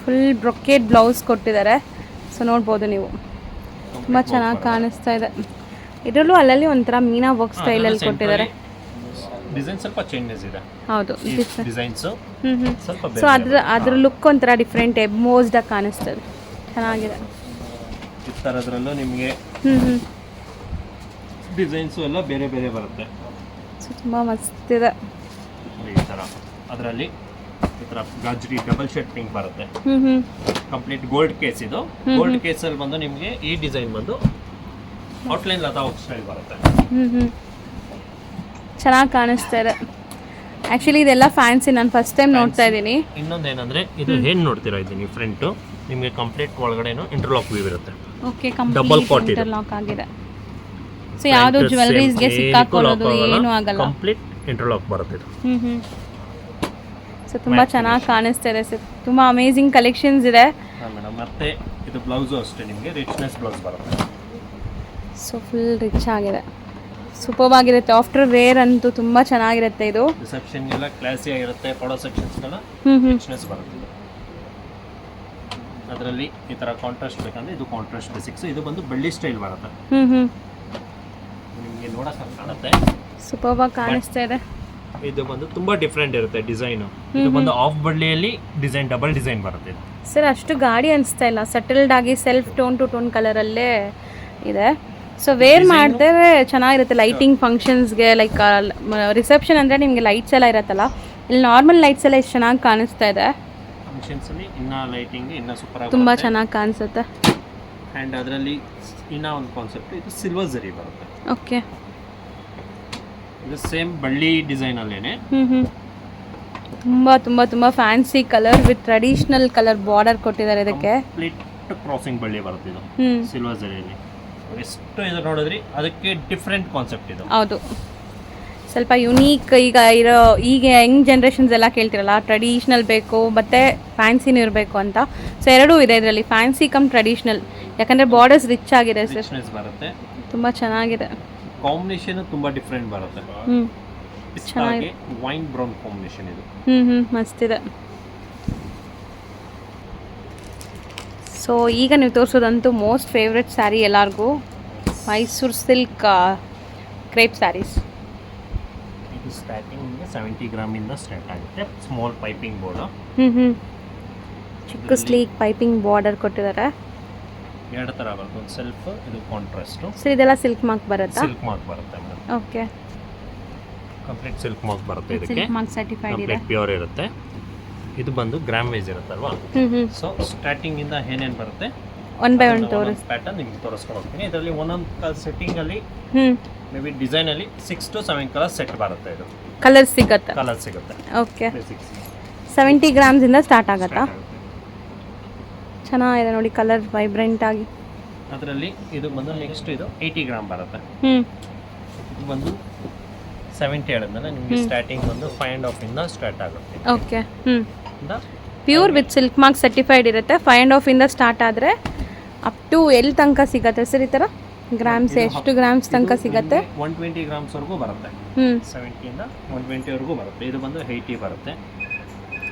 S1: ಫುಲ್ ಬ್ರೊಕೇಡ್ ಬ್ಲೌಸ್ ಕೊಟ್ಟಿದ್ದಾರೆ. ಸೊ ನೋಡ್ಬೋದು ನೀವು, ತುಂಬಾ ಚೆನ್ನಾಗಿ ಕಾಣಿಸ್ತಾ ಇದೆ. ಇದರಲ್ಲೂ ಅಲ್ಲಲ್ಲಿ ಒಂಥರ ಮೀನಾ ವರ್ಕ್ ಸ್ಟೈಲ್ ಅಲ್ಲಿ ಕೊಟ್ಟಿದ್ದಾರೆ.
S2: ಡಿಸೈನ್ ಸ್ವಲ್ಪ ಚೇಂಜಸ್ ಇದೆ.
S1: ಹೌದು,
S2: ಡಿಸೈನ್ಸ್ ಸ್ವಲ್ಪ
S1: ಸೊ ಅದ್ರ ಲುಕ್ ಒಂಥರ ಡಿಫ್ರೆಂಟ್ ಎಬ್ಮೋಸ್ಡ್ ಆಗಿ ಕಾಣಿಸ್ತದೆ. ಚೆನ್ನಾಗಿದೆ.
S2: ಈ ಥರದ್ರಲ್ಲೂ ನಿಮಗೆ ಡಿಸೈನ್ಸು ಎಲ್ಲ ಬೇರೆ ಬೇರೆ ಬರುತ್ತೆ.
S1: ಸೊ ತುಂಬ ಮಸ್ತ್ ಇದೆ
S2: ಈ ಥರ. ಅದರಲ್ಲಿ ಈ ಥರ ಗಾಜರಿ ಡಬಲ್ ಶೇಡ್ ಪಿಂಕ್ ಬರುತ್ತೆ. ಕಂಪ್ಲೀಟ್ ಗೋಲ್ಡ್ ಕೇಸ್ ಇದು. ಗೋಲ್ಡ್ ಕೇಸಲ್ಲಿ ಬಂದು ನಿಮಗೆ ಈ ಡಿಸೈನ್ ಬಂದು ಔಟ್ಲೈನ್ ಲತಾ ವರ್ಕ್ ಸ್ಟೈಲ್ ಬರುತ್ತೆ.
S1: ಚೆನ್ನಾಗಿ ಕಾಣಿಸ್ತಾ ಇದೆ. ಆ್ಯಕ್ಚುಲಿ ಇದೆಲ್ಲ ಫ್ಯಾನ್ಸಿ, ನಾನು ಫಸ್ಟ್ ಟೈಮ್ ನೋಡ್ತಾ ಇದ್ದೀನಿ.
S2: ಇನ್ನೊಂದೇನಂದ್ರೆ ಇದು ಏನು ನೋಡ್ತೀರಾ ಇದ್ದೀನಿ ಫ್ರಂಟು ನಿಮಗೆ ಕಂಪ್ಲೀಟ್ ಒಳಗಡೆನೂ ಇಂಟರ್ಲಾಕ್ ವ್ಯೂ ಇರುತ್ತೆ.
S1: ಓಕೆ, ಕಂಪ್ಲೀಟ್ ಇಂಟರ್ಲಾಕ್ ಆಗಿದೆ. ಸೊ ಯಾವುದು ಜ್ಯುವೆಲರೀಸ್ಗೆ ಸಿಕ್ಕಾಕೊಳ್ಳೋದು ಏನೂ ಆಗಲ್ಲ.
S2: ಕಂಪ್ಲೀಟ್ ಇಂಟರ್ಲಾಕ್ ಬರುತ್ತೆ ಇದು.
S1: ಸೊ ತುಂಬ ಚೆನ್ನಾಗಿ ಕಾಣಿಸ್ತಾ ಇದೆ ಸರ್. ತುಂಬ ಅಮೇಝಿಂಗ್ ಕಲೆಕ್ಷನ್ಸ್ ಇದೆ.
S2: ಮೇಡಮ್ ಮತ್ತೆ ಇದು ಬ್ಲೌಸು ಅಷ್ಟೇ ನಿಮಗೆ ರಿಚ್ನೆಸ್ ಬ್ಲೌಸ್ ಬರುತ್ತೆ.
S1: ಸೊ ಫುಲ್ ರಿಚ್ ಆಗಿದೆ, ಸೂಪರ್ ಆಗಿರುತ್ತೆ. ಆಫ್ಟರ್ ವೇರ್ ಅಂತೂ ತುಂಬ ಚೆನ್ನಾಗಿರುತ್ತೆ. ಇದು
S2: ರಿಸೆಪ್ಷನ್ಗೆಲ್ಲ ಕ್ಲಾಸಿ ಆಗಿರುತ್ತೆ. ಫೋಟೋ ಸೆಕ್ಷನ್ಸ್ಗೆಲ್ಲ ರಿಚ್ನೆಸ್ ಬರುತ್ತೆ. ಅದರಲ್ಲಿ ಈ ಥರ ಕಾಂಟ್ರಾಸ್ಟ್ ಬೇಕಂದ್ರೆ ಇದು ಕಾಂಟ್ರಾಸ್ಟ್ ಬೇಸಿಕ್ಸ್. ಇದು ಬಂದು ಬೆಳ್ಳಿ ಸ್ಟೈಲ್ ಬರುತ್ತೆ. ನಿಮಗೆ ನೋಡೋಕೆ ಕಾಣುತ್ತೆ,
S1: ಸೂಪರ್ ಆಗಿ ಕಾಣಿಸ್ತಾ ಇದೆ.
S2: ಇದು ಬಂದು ತುಂಬಾ ಡಿಫ್ರೆಂಟ್ ಇರುತ್ತೆ ಡಿಸೈನು. ಇದು ಬಂದು ಆಫ್ ಬಳ್ಳಿಯಲ್ಲಿ ಡಿಸೈನ್ ಡಬಲ್ ಡಿಸೈನ್ ಬರುತ್ತೆ.
S1: ಸರ್ ಅಷ್ಟು ಗಾಡಿ ಅನಿಸ್ತಾ ಇಲ್ಲ, ಸೆಟಲ್ಡ್ ಆಗಿ ಸೆಲ್ಫ್ ಟೋನ್ ಟು ಟೋನ್ ಕಲರಲ್ಲೇ ಇದೆ. ಸೊ ವೇರ್ ಮಾಡಿದ್ರೆ ಚೆನ್ನಾಗಿರುತ್ತೆ ಲೈಟಿಂಗ್ ಫಂಕ್ಷನ್ಸ್ಗೆ. ಲೈಕ್ ರಿಸೆಪ್ಷನ್ ಅಂದರೆ ನಿಮಗೆ ಲೈಟ್ಸ್ ಎಲ್ಲ ಇರುತ್ತಲ್ಲ, ಇಲ್ಲಿ ನಾರ್ಮಲ್ ಲೈಟ್ಸ್ ಎಲ್ಲ ಎಷ್ಟು ಚೆನ್ನಾಗಿ ಕಾಣಿಸ್ತಾ ಇದೆ.
S2: ಫಂಕ್ಷನ್ಸಲ್ಲಿ ಇನ್ನೂ ಲೈಟಿಂಗ್ ಇನ್ನೂ ಸೂಪರ್ ಆಗಿ
S1: ತುಂಬ ಚೆನ್ನಾಗಿ ಕಾಣಿಸುತ್ತೆ.
S2: ಆ್ಯಂಡ್ ಅದರಲ್ಲಿ ಇನ್ನೂ ಒಂದು ಕಾನ್ಸೆಪ್ಟ್, ಇದು ಸಿಲ್ವರ್ ಜರಿ ಬರುತ್ತೆ.
S1: ಓಕೆ,
S2: ಇದು ಸೇಮ್ ಬಳ್ಳಿ ಡಿಸೈನಲ್ಲೇನೆ.
S1: ತುಂಬ ತುಂಬ ತುಂಬ fancy colour with traditional colour border ಕೊಟ್ಟಿದ್ದಾರೆ ಇದಕ್ಕೆ.
S2: ಕಂಪ್ಲೀಟ್ ಕ್ರಾಸಿಂಗ್ ಬಳ್ಳಿ ಬರುತ್ತೆ ಇದು ಸಿಲ್ವರ್ ಜರಿಯಲ್ಲಿ. ಎಷ್ಟು ಇದು ನೋಡಿದ್ರಿ, ಅದಕ್ಕೆ ಡಿಫ್ರೆಂಟ್ ಕಾನ್ಸೆಪ್ಟ್ ಇದು.
S1: ಹೌದು, ಸ್ವಲ್ಪ ಯುನೀಕ್. ಈಗ ಯಂಗ್ ಜನ್ರೇಷನ್ಸ್ ಎಲ್ಲ ಕೇಳ್ತಿರಲ್ಲ, ಟ್ರೆಡಿಷ್ನಲ್ ಬೇಕು ಮತ್ತು ಫ್ಯಾನ್ಸಿನೂ ಇರಬೇಕು ಅಂತ. ಸೊ ಎರಡೂ ಇದೆ ಇದರಲ್ಲಿ, ಫ್ಯಾನ್ಸಿ ಕಮ್ ಟ್ರೆಡಿಷ್ನಲ್. ಯಾಕಂದರೆ ಬಾರ್ಡರ್ಸ್ ರಿಚ್ ಆಗಿದೆ ಸರ್,
S2: ಬರುತ್ತೆ.
S1: ತುಂಬ ಚೆನ್ನಾಗಿದೆ.
S2: ಕಾಂಬಿನೇಷನ್ ತುಂಬ ಡಿಫ್ರೆಂಟ್ ಬರುತ್ತೆ. ಚೆನ್ನಾಗಿ ವೈನ್ ಬ್ರೌನ್ ಕಾಂಬಿನೇಷನ್ ಇದು.
S1: ಮಸ್ತಿದೆ. ಸೊ ಈಗ ನೀವು ತೋರಿಸೋದಂತೂ ಮೋಸ್ಟ್ ಫೇವ್ರೆಟ್ ಸ್ಯಾರಿ ಎಲ್ಲರಿಗೂ, ಮೈಸೂರು ಸಿಲ್ಕ್ ಕ್ರೇಪ್ ಸ್ಯಾರೀಸ್.
S2: ಇದು ಸ್ಟಾರ್ಟಿಂಗ್ 70 ಗ್ರಾಮಿಂದ ಸ್ಟಾರ್ಟ್ ಆಗುತ್ತೆ. ಸ್ಮಾಲ್ ಪೈಪಿಂಗ್ ಬೋರ್ಡ್,
S1: ಚಿಕ್ಕ ಸ್ಲೀಕ್ ಪೈಪಿಂಗ್ ಬಾರ್ಡರ್ ಕೊಟ್ಟಿದ್ದಾರೆ.
S2: ಎರಡು ಥರ ಬರುತ್ತೆ, ಒಂದು ಸೆಲ್ಫ್, ಇದು ಕಾಂಟ್ರಾಸ್ಟ್.
S1: ಸರ್ ಇದೆಲ್ಲ ಸಿಲ್ಕ್ ಮಾರ್ಕ್ ಬರುತ್ತಾ?
S2: ಸಿಲ್ಕ್ ಮಾರ್ಕ್ ಬರುತ್ತೆ madam.
S1: Okay,
S2: complete silk mark ಬರುತ್ತೆ ಇದಕ್ಕೆ.
S1: ಸಿಲ್ಕ್ ಮಾರ್ಕ್ ಸರ್ಟಿಫೈಡ್ ಇದೆ.
S2: ಕಂಪ್ಲೀಟ್ ಪ್ಯೂರ್ ಇರುತ್ತೆ. ಇದು ಬಂದು ಗ್ರಾಮ್ ವೈಸ್ ಇರುತ್ತಲ್ವಾ, ಸೊ ಸ್ಟಾರ್ಟಿಂಗ್ ಇಂದ ಏನೇನು ಬರುತ್ತೆ
S1: ಒನ್ ಬೈ ಒನ್ ತೋರಿಸ್
S2: ಪ್ಯಾಟರ್ನ್ ನಿಮ್ಗೆ ತೋರಿಸ್ಕೊಂಡು ಹೋಗ್ತೀನಿ. ಇದರಲ್ಲಿ ಒಂದೊಂದು ಸೆಟ್ಟಿಂಗ್ ಅಲ್ಲಿ ಮೇ ಬಿ ಡಿಸೈನ್ ಅಲ್ಲಿ 6 to 7 ಕಲರ್ ಸೆಟ್ ಬರುತ್ತೆ. ಇದು
S1: ಕಲರ್ ಸಿಗುತ್ತೆ. ಓಕೆ 70 ಗ್ರಾಮ್ಸ್ ಇಂದ ಸ್ಟಾರ್ಟ್ ಆಗುತ್ತಾ? ಚೆನ್ನಾಗಿದೆ ನೋಡಿ, ಕಲರ್ ವೈಬ್ರೆಂಟ್ ಆಗಿ.
S2: ಅದರಲ್ಲಿ ಇದು ಬಂದು ನೆಕ್ಸ್ಟ್ ಇದು 80 ಗ್ರಾಮ್ ಬರುತ್ತೆ. ಇದು ಬಂದು 70 ಹೇಳಿದ್ಮೇಲೆ ನಿಮಗೆ ಸ್ಟಾರ್ಟಿಂಗ್ ಬಂದು 5.5 ಇಂದ ಸ್ಟಾರ್ಟ್ ಆಗುತ್ತೆ.
S1: Okay pure with silk mark certified ಇರುತ್ತೆ. 5.5 ಇಂದ ಸ್ಟಾರ್ಟ್ ಆದರೆ ಅಪ್ ಟು ಎಲ್ಲಿ ತನಕ ಸಿಗುತ್ತೆ ಸರ್? ಈ ಥರ ಗ್ರಾಮ್ಸ್ ಎಷ್ಟು ಗ್ರಾಮ್ಸ್ ತನಕ ಸಿಗುತ್ತೆ?
S2: 120 ಗ್ರಾಮ್ಸ್ ವರೆಗೂ ಬರುತ್ತೆ. 70 ಇಂದ 120 ವರೆಗೂ ಬರುತ್ತೆ. ಇದು ಬಂದು 80 ಬರುತ್ತೆ.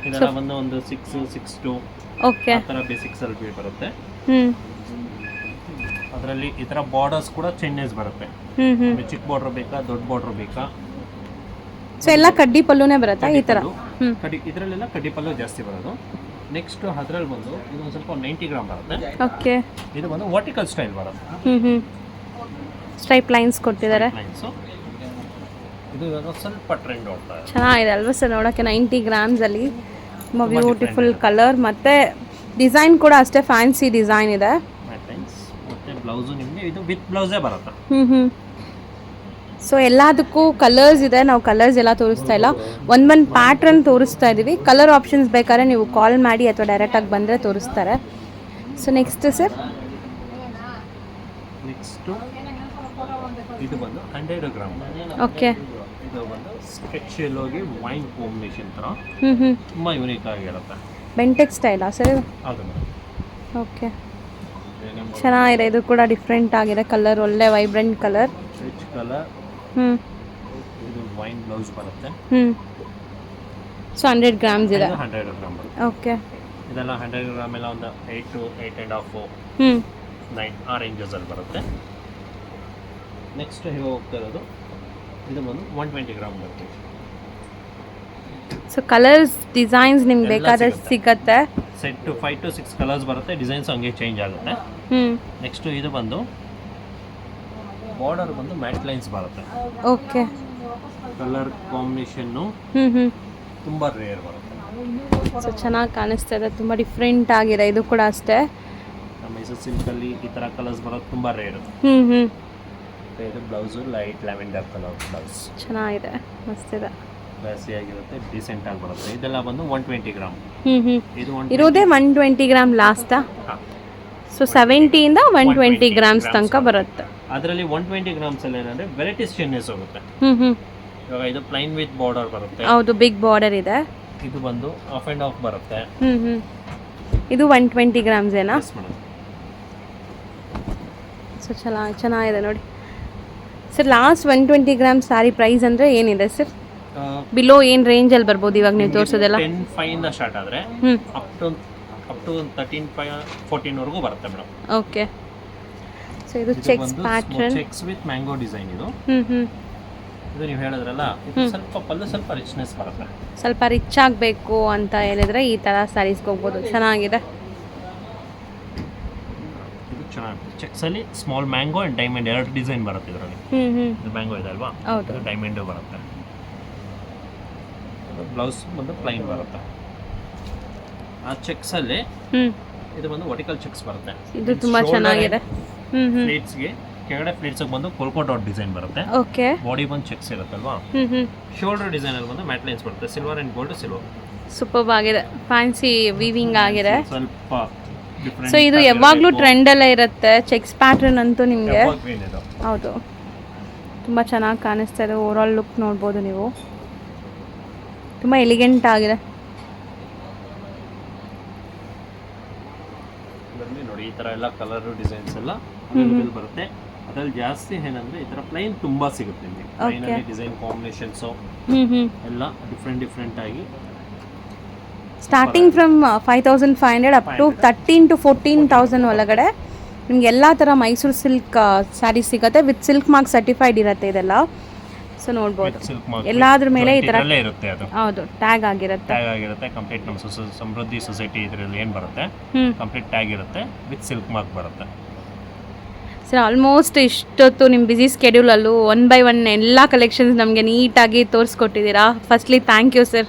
S2: ಇದೆಲ್ಲ ಬಂದು ಒಂದು 6
S1: ಓಕೆ
S2: ಆ ಥರ ಬೇಸಿಕ್ಸ್ ಅಲ್ಲಿ ಬರುತ್ತೆ. ಅದರಲ್ಲಿ ಈ ಥರ ಬಾರ್ಡರ್ಸ್ ಕೂಡ ಚೇಂಜಸ್ ಬರುತ್ತೆ. ಚಿಕ್ಕ ಬಾರ್ಡರ್ ಬೇಕಾ, ದೊಡ್ಡ ಬಾರ್ಡರ್ ಬೇಕಾ?
S1: ಸೊ ಎಲ್ಲ ಕಡ್ಡಿ ಪಲ್ಲುನೇ ಬರುತ್ತಾ ಈ ಥರ?
S2: ಇದರಲ್ಲೆಲ್ಲ ಕಡ್ಡಿ ಪಲ್ಲು ಜಾಸ್ತಿ ಬರೋದು. ನೆಕ್ಸ್ಟ್ ಅದರಲ್ಲಿ ಬಂದು ಇದು ಒಂದು ಸ್ವಲ್ಪ 90 ಗ್ರಾಮ್ ಬರುತ್ತೆ.
S1: ಓಕೆ
S2: ಇದು ಬಂದು ವರ್ಟಿಕಲ್ ಸ್ಟೈಲ್ ಬರುತ್ತೆ.
S1: ಸ್ಟ್ರೈಪ್ ಲೈನ್ಸ್ ಕೊಟ್ಟಿದ್ದಾರೆ.
S2: ಇದು ಇವಾಗ ಸ್ವಲ್ಪ ಟ್ರೆಂಡ್ ಹೋಗ್ತಾ ಇದೆ.
S1: ಚೆನ್ನಾಗಿದೆ ಅಲ್ವಾ ಸರ್ ನೋಡೋಕ್ಕೆ? 90 ಗ್ರಾಮ್ಸಲ್ಲಿ ತುಂಬ ಬ್ಯೂಟಿಫುಲ್ ಕಲರ್ ಮತ್ತು ಡಿಸೈನ್ ಕೂಡ ಅಷ್ಟೇ ಫ್ಯಾನ್ಸಿ ಡಿಸೈನ್ ಇದೆ.
S2: ಮತ್ತೆ ಬ್ಲೌಸು ನಿಮಗೆ ಇದು ವಿತ್ ಬ್ಲೌಸೇ ಬರುತ್ತೆ.
S1: ಸೊ ಎಲ್ಲದಕ್ಕೂ ಕಲರ್ಸ್ ಇದೆ. ನಾವು ಕಲರ್ಸ್ ಎಲ್ಲ ತೋರಿಸ್ತಾ ಇಲ್ಲ, ಒಂದೊಂದು ಪ್ಯಾಟ್ರನ್ ತೋರಿಸ್ತಾ ಇದ್ದೀವಿ. ಕಲರ್ ಆಪ್ಷನ್ಸ್ ಬೇಕಾದ್ರೆ ನೀವು ಕಾಲ್ ಮಾಡಿ ಅಥವಾ ಡೈರೆಕ್ಟಾಗಿ ಬಂದರೆ ತೋರಿಸ್ತಾರೆ. ಸೊ ನೆಕ್ಸ್ಟ್ ಸರ್,
S2: ನೆಕ್ಸ್ಟು ಇದು ಬಂದು 100 ಗ್ರಾಮ್.
S1: ಓಕೆ
S2: ಇದು ಬಂದು ಸ್ಕೆಚ್ ಹೋಗಿ ವೈನ್ ಕಾಂಬಿನೇಷನ್ ಥರ ತುಂಬ ಯೂನಿಕ್ ಆಗಿರುತ್ತೆ.
S1: ಬೆಂಟೆಕ್ ಸ್ಟೈಲಾ ಸರ್ ಇದು?
S2: ಹೌದು ಮೇಡಮ್.
S1: ಓಕೆ ಚೆನ್ನಾಗಿದೆ. ಇದು ಕೂಡ ಡಿಫ್ರೆಂಟ್ ಆಗಿದೆ ಕಲರ್, ಒಳ್ಳೆ ವೈಬ್ರೆಂಟ್ ಕಲರ್,
S2: ರಿಚ್ ಕಲರ್. ಇದು ವೈನ್ ಬ್ಲೌಸ್ ಬರುತ್ತೆ.
S1: ಸೊ 100 ಗ್ರಾಮ್ಸ್ ಇದೆ.
S2: 100 ಗ್ರಾಮ್ ಬರುತ್ತೆ.
S1: ಓಕೆ
S2: ಇದೆಲ್ಲ 100 ಗ್ರಾಮ್ ಎಲ್ಲ ಒಂದು 8 to 8.5 9 ಆ ರೇಂಜಸಲ್ಲಿ ಬರುತ್ತೆ. ನೆಕ್ಸ್ಟ್ ಹೇಗೆ ಹೋಗ್ತಾ ಇರೋದು ಇದು ಬಂದು 120 ಗ್ರಾಮ್ ಬರುತ್ತೆ.
S1: ಸೊ ಕಲರ್ಸ್ ಡಿಸೈನ್ಸ್ ನಿಮ್ಗೆ ಬೇಕಾದಷ್ಟು ಸಿಗುತ್ತೆ.
S2: ಸೆಟ್ 5 to 6 ಕಲರ್ಸ್ ಬರುತ್ತೆ. ಡಿಸೈನ್ಸ್ ಹಂಗೆ ಚೇಂಜ್ ಆಗುತ್ತೆ. ನೆಕ್ಸ್ಟ್ ಇದು ಬಂದು ಬಾರ್ಡರ್ ಬಂದು ಮ್ಯಾಟ್ ಲೈನ್ಸ್ ಬರುತ್ತೆ.
S1: ಓಕೆ
S2: ಕಲರ್ ಕಾಂಬಿನೇಷನ್ನು ತುಂಬ ರೇರ್ ಬರುತ್ತೆ.
S1: ಸೊ ಚೆನ್ನಾಗಿ ಕಾಣಿಸ್ತಾ ಇದೆ, ತುಂಬ ಡಿಫ್ರೆಂಟ್ ಆಗಿದೆ. ಇದು ಕೂಡ ಅಷ್ಟೇ
S2: ನಮ್ಮ ಮೈಸೂರು ಸಿಲ್ಕಲ್ಲಿ ಈ ಥರ ಕಲರ್ಸ್ ಬರೋದು ತುಂಬ ರೇರು. ಇದು blouse light lavender colour blouse.
S1: ಚೆನ್ನಾಗಿದೆ, ಮಸ್ತಿದೆ,
S2: ಕ್ಲಾಸಿ ಆಗಿರುತ್ತೆ, ಡಿಸೆಂಟ್ ಆಗಿ ಬರುತ್ತೆ. ಇದೆಲ್ಲ ಬಂದು 120 ಗ್ರಾಮ್. ಇದು
S1: ಇರೋದೇ 120 ಗ್ರಾಮ್ ಲಾಸ್ಟಾ? ಸೊ 70 ಇಂದ 120 ಗ್ರಾಮ್ಸ್ ತನಕ ಬರುತ್ತೆ.
S2: ಅದರಲ್ಲಿ 120 ಗ್ರಾಮ್ಸ್ ಅಲ್ಲಿ ಏನಂದ್ರೆ ವೆರೈಟೀಸ್ ಚೇಂಜಸ್ ಹೋಗುತ್ತೆ. ಇವಾಗ ಇದು ಪ್ಲೈನ್ ವಿತ್ ಬಾರ್ಡರ್ ಬರುತ್ತೆ.
S1: ಹೌದು, ಬಿಗ್ ಬಾರ್ಡರ್ ಇದೆ.
S2: ಇದು ಬಂದು ಆಫ್ ಅಂಡ್ ಆಫ್ ಬರುತ್ತೆ.
S1: ಇದು 120 ಗ್ರಾಮ್ಸ್ ಏನಾ? ಸೊ ಚೆನ್ನಾಗಿದೆ ನೋಡಿ sir. Last 120 gram saree price ಅಂದರೆ ಏನಿದೆ ಸರ್? ಬಿಲೋ ಏನು ರೇಂಜಲ್ಲಿ ಬರ್ಬೋದು ಇವಾಗ ನೀವು ತೋರಿಸೋದೆಲ್ಲ?
S2: 10,500 ಇಂದ ಸ್ಟಾರ್ಟ್ ಆದರೆ ಅಪ್ ಟು 13,500 14 ವರೆಗೂ ಬರುತ್ತೆ ಮೇಡಮ್.
S1: ಓಕೆ. ಸೊ ಇದು cheques pattern,
S2: cheques with mango design. ಇದು ಇದು ನೀವು ಹೇಳಿದ್ರಲ್ಲ, ಇದು ಸ್ವಲ್ಪ ಪಲ್ಲು ಸ್ವಲ್ಪ ರಿಚ್ನೆಸ್ ಬರುತ್ತೆ.
S1: ಸ್ವಲ್ಪ ರಿಚ್ ಆಗಬೇಕು ಅಂತ ಹೇಳಿದ್ರೆ ಈ ಥರ ಸ್ಯಾರೀಸ್ಗೆ ಹೋಗ್ಬೋದು. ಚೆನ್ನಾಗಿದೆ,
S2: ಇದು ಚೆನ್ನಾಗಿದೆ. ಚೆಕ್ಸ್ ಅಲ್ಲಿ ಸ್ಮಾಲ್ ಮ್ಯಾಂಗೋ ಅಂಡ್ ಡೈಮಂಡ್ ಎರಡು ಡಿಸೈನ್ ಬರುತ್ತೆ ಇದರಲ್ಲಿ. ಇದು ಮ್ಯಾಂಗೋ ಇದೆ ಅಲ್ವಾ, ಇದು ಡೈಮಂಡ್ ಬರುತ್ತೆ. ಬ್ಲೌಸ್ ಬಂದು ಪ್ಲೈನ್ ಬರುತ್ತೆ. ಆ ಚೆಕ್ಸ್ ಅಲ್ಲಿ ಇದು ಬಂದು ವರ್ಟಿಕಲ್ ಚೆಕ್ಸ್ ಬರುತ್ತೆ.
S1: ಇದು ತುಂಬಾ ಚೆನ್ನಾಗಿದೆ.
S2: ಪ್ಲೇಟ್ಸ್ಗೆ ಕೆಳಗಡೆ ಪ್ಲೇಟ್ಸ್ ಬಂದು ಕೋಲ್ಕೋ ಡಾಟ್ ಡಿಸೈನ್ ಬರುತ್ತೆ.
S1: ಓಕೆ.
S2: ಬಾಡಿ ಬಂದು ಚೆಕ್ಸ್ ಇರುತ್ತಲ್ವಾ, ಶೋಲ್ಡರ್ ಡಿಸೈನ್ ಅಲ್ಲಿ ಬಂದು ಮ್ಯಾಟ್ ಲೈನ್ಸ್ ಬರುತ್ತೆ. Silver and gold silver
S1: super ಆಗಿದೆ, ಫ್ಯಾನ್ಸಿ ವೀವಿಂಗ್ ಆಗಿದೆ.
S2: ಸ್ವಲ್ಪ ಡಿಫರೆಂಟ್.
S1: ಸೊ ಇದು ಯಾವಾಗಲೂ ಟ್ರೆಂಡ್ ಎಲ್ಲ ಇರುತ್ತೆ. ಚೆಕ್ಸ್ ಪ್ಯಾಟರ್ನ್ ಅಂತೂ ನಿಮಗೆ ಹೌದು ತುಂಬ ಚೆನ್ನಾಗಿ ಕಾಣಿಸ್ತಾ ಇದೆ. ಓವರಾಲ್ ಲುಕ್ ನೋಡ್ಬೋದು ನೀವು, ತುಂಬ ಎಲಿಗೆಂಟ್ ಆಗಿದೆ.
S2: ನೋಡಿ ಈ ತರ ಎಲ್ಲ ಕಲರ್ ಡಿಸೈನ್ಸ್ ಎಲ್ಲ ಅವೈಲೇಬಲ್ ಬರುತ್ತೆ. ಅದ್ರಲ್ಲಿ ಜಾಸ್ತಿ ಏನಂದ್ರೆ ಈ ತರ ಪ್ಲೈನ್ ತುಂಬಾ ಸಿಗುತ್ತೆ ನಿಮಗೆ. ಪ್ಲೈನ್ ಅಲ್ಲಿ ಡಿಸೈನ್ ಕಾಂಬಿನೇಷನ್ಸ್ ಎಲ್ಲ ಡಿಫ್ರೆಂಟ್ ಆಗಿ
S1: starting from 5,500 up to 13,000 to 14,000 ಒಳಗಡೆ ನಿಮ್ಗೆ ಎಲ್ಲ ಥರ ಮೈಸೂರು ಸಿಲ್ಕ್ ಸ್ಯಾರಿ ಸಿಗುತ್ತೆ. ವಿತ್ ಸಿಲ್ಕ್ ಮಾರ್ಕ್ ಸರ್ಟಿಫೈಡ್ ಇರುತ್ತೆ ಇದೆಲ್ಲ. ಸೊ ನೋಡ್ಬೋದು ಎಲ್ಲಾದ್ರ ಮೇಲೆ ಈ ಥರ
S2: ಇರುತ್ತೆ. ಅದು
S1: ಹೌದು, ಟ್ಯಾಗ್ ಆಗಿರುತ್ತೆ.
S2: ಕಂಪ್ಲೀಟ್ ನಮ್ಮ ಸಮೃದ್ಧಿ ಸೊಸೈಟಿ ಇದರಲ್ಲಿ ಏನು ಬರುತ್ತೆ ಕಂಪ್ಲೀಟ್ ಟ್ಯಾಗ್ ಇರುತ್ತೆ, ವಿತ್ ಸಿಲ್ಕ್ ಮಾರ್ಕ್ ಬರುತ್ತೆ.
S1: ಸರ್ ಆಲ್ಮೋಸ್ಟ್ ಇಷ್ಟೊತ್ತು ನಿಮ್ಮ ಬ್ಯುಸಿ ಸ್ಕೆಡ್ಯೂಲಲ್ಲೂ 1 by 1 ಎಲ್ಲ ಕಲೆಕ್ಷನ್ಸ್ ನಮಗೆ ನೀಟಾಗಿ ತೋರಿಸ್ಕೊಟ್ಟಿದ್ದೀರಾ. Firstly thank you sir.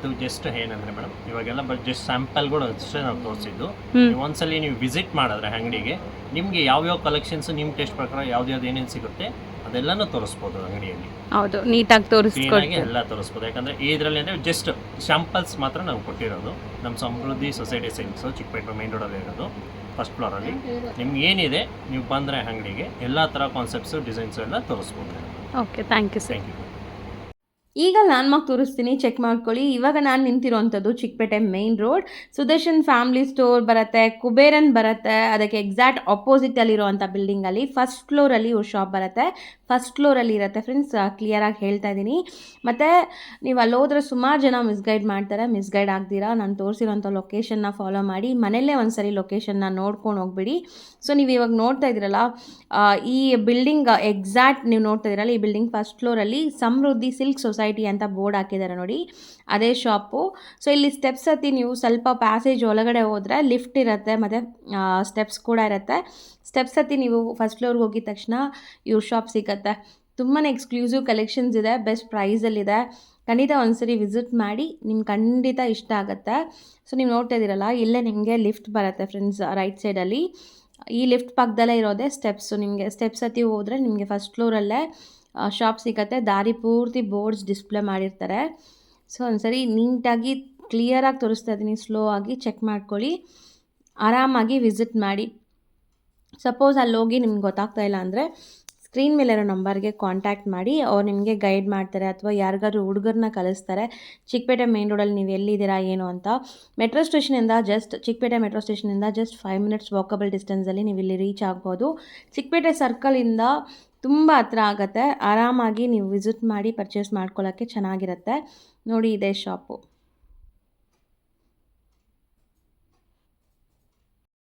S2: ಇದು ಜಸ್ಟ್ ಏನಂದ್ರೆ ಮೇಡಮ್ ಇವಾಗೆಲ್ಲ ಜಸ್ಟ್ ಸ್ಯಾಂಪಲ್ಗಳು ಅಷ್ಟೇ ನಾವು ತೋರಿಸಿದ್ದು. ನೀವು ಒಂದ್ಸಲಿ ನೀವು ವಿಸಿಟ್ ಮಾಡಿದ್ರೆ ಅಂಗಡಿಗೆ ನಿಮಗೆ ಯಾವ್ಯಾವ ಕಲೆಕ್ಷನ್ಸ್ ನಿಮ್ಮ ಟೇಸ್ಟ್ ಪ್ರಕಾರ ಯಾವ್ದು ಏನೇನು ಸಿಗುತ್ತೆ ಅದೆಲ್ಲನೂ ತೋರಿಸ್ಬೋದು ಅಂಗಡಿಯಲ್ಲಿ.
S1: ಹೌದು, ನೀಟಾಗಿ
S2: ಕ್ಲೀನಾಗಿ ಎಲ್ಲ ತೋರಿಸ್ಬೋದು. ಯಾಕಂದ್ರೆ ಇದರಲ್ಲಿ ಅಂದರೆ ಜಸ್ಟ್ ಶಾಂಪಲ್ಸ್ ಮಾತ್ರ ನಾವು ಕೊಟ್ಟಿರೋದು. ನಮ್ಮ ಸಮೃದ್ಧಿ ಸೊಸೈಟಿ ಸಿಲ್ಕ್ಸು ಚಿಕ್ಕಪೇಟೆ ಮೈನ್ ರೋಡಲ್ಲಿ ಇರೋದು, ಫಸ್ಟ್ ಫ್ಲೋರಲ್ಲಿ. ನಿಮ್ಗೆ ಏನಿದೆ ನೀವು ಬಂದರೆ ಅಂಗಡಿಗೆ ಎಲ್ಲ ಥರ ಕಾನ್ಸೆಪ್ಟ್ಸು ಡಿಸೈನ್ಸು ಎಲ್ಲ ತೋರಿಸ್ಬೋದು.
S1: Okay, thank you sir.
S2: Thank you.
S1: ಈಗ ಲ್ಯಾಂಡ್ಮಾರ್ಕ್ ತೋರಿಸ್ತೀನಿ, ಚೆಕ್ ಮಾಡ್ಕೊಳ್ಳಿ. ಇವಾಗ ನಾನು ನಿಂತಿರೋವಂಥದ್ದು Chikkapete main road, Sudarshan family store ಬರುತ್ತೆ, ಕುಬೇರನ್ ಬರುತ್ತೆ, ಅದಕ್ಕೆ ಎಕ್ಸಾಕ್ಟ್ ಆಪೋಸಿಟಲ್ಲಿರೋವಂಥ ಬಿಲ್ಡಿಂಗಲ್ಲಿ ಫಸ್ಟ್ ಫ್ಲೋರಲ್ಲಿ ಇವ್ರ ಶಾಪ್ ಬರುತ್ತೆ. ಫಸ್ಟ್ ಫ್ಲೋರಲ್ಲಿ ಇರುತ್ತೆ ಫ್ರೆಂಡ್ಸ್, ಕ್ಲಿಯರಾಗಿ ಹೇಳ್ತಾ ಇದ್ದೀನಿ. ಮತ್ತು ನೀವು ಅಲ್ಲಿ ಹೋದ್ರೆ ಸುಮಾರು ಜನ ಮಿಸ್ಗೈಡ್ ಮಾಡ್ತಾರೆ. ಮಿಸ್ಗೈಡ್ ಆಗ್ದಿರಾ ನಾನು ತೋರಿಸಿರೋಂಥ ಲೊಕೇಶನ್ನ ಫಾಲೋ ಮಾಡಿ ಮನೆಯಲ್ಲೇ ಒಂದು ಸರಿ ಲೊಕೇಶನ್ನ ನೋಡ್ಕೊಂಡು ಹೋಗ್ಬಿಡಿ. ಸೊ ನೀವು ಇವಾಗ ನೋಡ್ತಾ ಇದ್ದೀರಲ್ಲ, ಈ ಬಿಲ್ಡಿಂಗ್ ಎಕ್ಸಾಕ್ಟ್ ನೀವು ನೋಡ್ತಾ ಇದ್ದೀರಲ್ಲ, ಈ ಬಿಲ್ಡಿಂಗ್ ಫಸ್ಟ್ ಫ್ಲೋರಲ್ಲಿ ಸಮೃದ್ಧಿ ಸಿಲ್ಕ್ ಸೊಸೈಟಿ ಅಂತ ಬೋರ್ಡ್ ಹಾಕಿದ್ದಾರೆ ನೋಡಿ, ಅದೇ ಶಾಪು. ಸೊ ಇಲ್ಲಿ ಸ್ಟೆಪ್ಸ್ ಹತ್ತಿ ನೀವು ಸ್ವಲ್ಪ ಪ್ಯಾಸೇಜ್ ಒಳಗಡೆ ಹೋದರೆ ಲಿಫ್ಟ್ ಇರುತ್ತೆ, ಮತ್ತು ಸ್ಟೆಪ್ಸ್ ಕೂಡ ಇರುತ್ತೆ. ಸ್ಟೆಪ್ಸ್ ಹತ್ತಿ ನೀವು ಫಸ್ಟ್ ಫ್ಲೋರ್ಗೆ ಹೋಗಿದ ತಕ್ಷಣ ಇವ್ರ ಶಾಪ್ ಸಿಗುತ್ತೆ. ತುಂಬಾ ಎಕ್ಸ್ಕ್ಲೂಸಿವ್ ಕಲೆಕ್ಷನ್ಸ್ ಇದೆ, ಬೆಸ್ಟ್ ಪ್ರೈಸಲ್ಲಿದೆ. ಖಂಡಿತ ಒಂದ್ಸರಿ ವಿಸಿಟ್ ಮಾಡಿ, ನಿಮ್ಗೆ ಖಂಡಿತ ಇಷ್ಟ ಆಗುತ್ತೆ. ಸೊ ನೀವು ನೋಡ್ತಾ ಇದ್ದೀರಲ್ಲ, ಇಲ್ಲೇ ನಿಮಗೆ ಲಿಫ್ಟ್ ಬರುತ್ತೆ ಫ್ರೆಂಡ್ಸ್, ರೈಟ್ ಸೈಡಲ್ಲಿ. ಈ ಲಿಫ್ಟ್ ಪಕ್ಕದಲ್ಲೇ ಇರೋದೇ ಸ್ಟೆಪ್ಸು. ನಿಮಗೆ ಸ್ಟೆಪ್ಸ್ ಹತ್ತಿ ಹೋದರೆ ನಿಮಗೆ ಫಸ್ಟ್ ಫ್ಲೋರಲ್ಲೇ ಶಾಪ್ ಸಿಗುತ್ತೆ. ದಾರಿ ಪೂರ್ತಿ ಬೋರ್ಡ್ಸ್ ಡಿಸ್ಪ್ಲೇ ಮಾಡಿರ್ತಾರೆ. ಸೊ ಒಂದ್ಸರಿ ನೀಟಾಗಿ ಕ್ಲಿಯರಾಗಿ ತೋರಿಸ್ತಾ ಇದ್ದೀನಿ, ಸ್ಲೋ ಆಗಿ ಚೆಕ್ ಮಾಡ್ಕೊಳ್ಳಿ, ಆರಾಮಾಗಿ ವಿಸಿಟ್ ಮಾಡಿ. ಸಪೋಸ್ ಅಲ್ಲಿ ಹೋಗಿ ನಿಮ್ಗೆ ಗೊತ್ತಾಗ್ತಾ ಇಲ್ಲ ಅಂದರೆ ಸ್ಕ್ರೀನ್ ಮೇಲಿರೋ ನಂಬರ್ಗೆ ಕಾಂಟ್ಯಾಕ್ಟ್ ಮಾಡಿ, ಅವ್ರು ನಿಮಗೆ ಗೈಡ್ ಮಾಡ್ತಾರೆ, ಅಥವಾ ಯಾರಿಗಾದ್ರೂ ಹುಡುಗರನ್ನ ಕಳಿಸ್ತಾರೆ. ಚಿಕ್ಕಪೇಟೆ ಮೇನ್ ರೋಡಲ್ಲಿ ನೀವು ಎಲ್ಲಿದ್ದೀರಾ ಏನು ಅಂತ. ಮೆಟ್ರೋ ಸ್ಟೇಷನಿಂದ ಚಿಕ್ಕಪೇಟೆ ಮೆಟ್ರೋ ಸ್ಟೇಷನಿಂದ ಜಸ್ಟ್ 5 ಮಿನಿಟ್ಸ್ ವಾಕಬಲ್ ಡಿಸ್ಟೆನ್ಸಲ್ಲಿ ನೀವು ಇಲ್ಲಿ ರೀಚ್ ಆಗ್ಬೋದು. ಚಿಕ್ಕಪೇಟೆ ಸರ್ಕಲಿಂದ ತುಂಬ ಹತ್ರ ಆಗುತ್ತೆ. ಆರಾಮಾಗಿ ನೀವು ವಿಸಿಟ್ ಮಾಡಿ ಪರ್ಚೇಸ್ ಮಾಡ್ಕೊಳ್ಳೋಕ್ಕೆ ಚೆನ್ನಾಗಿರುತ್ತೆ. ನೋಡಿ, ಇದೇ ಶಾಪು.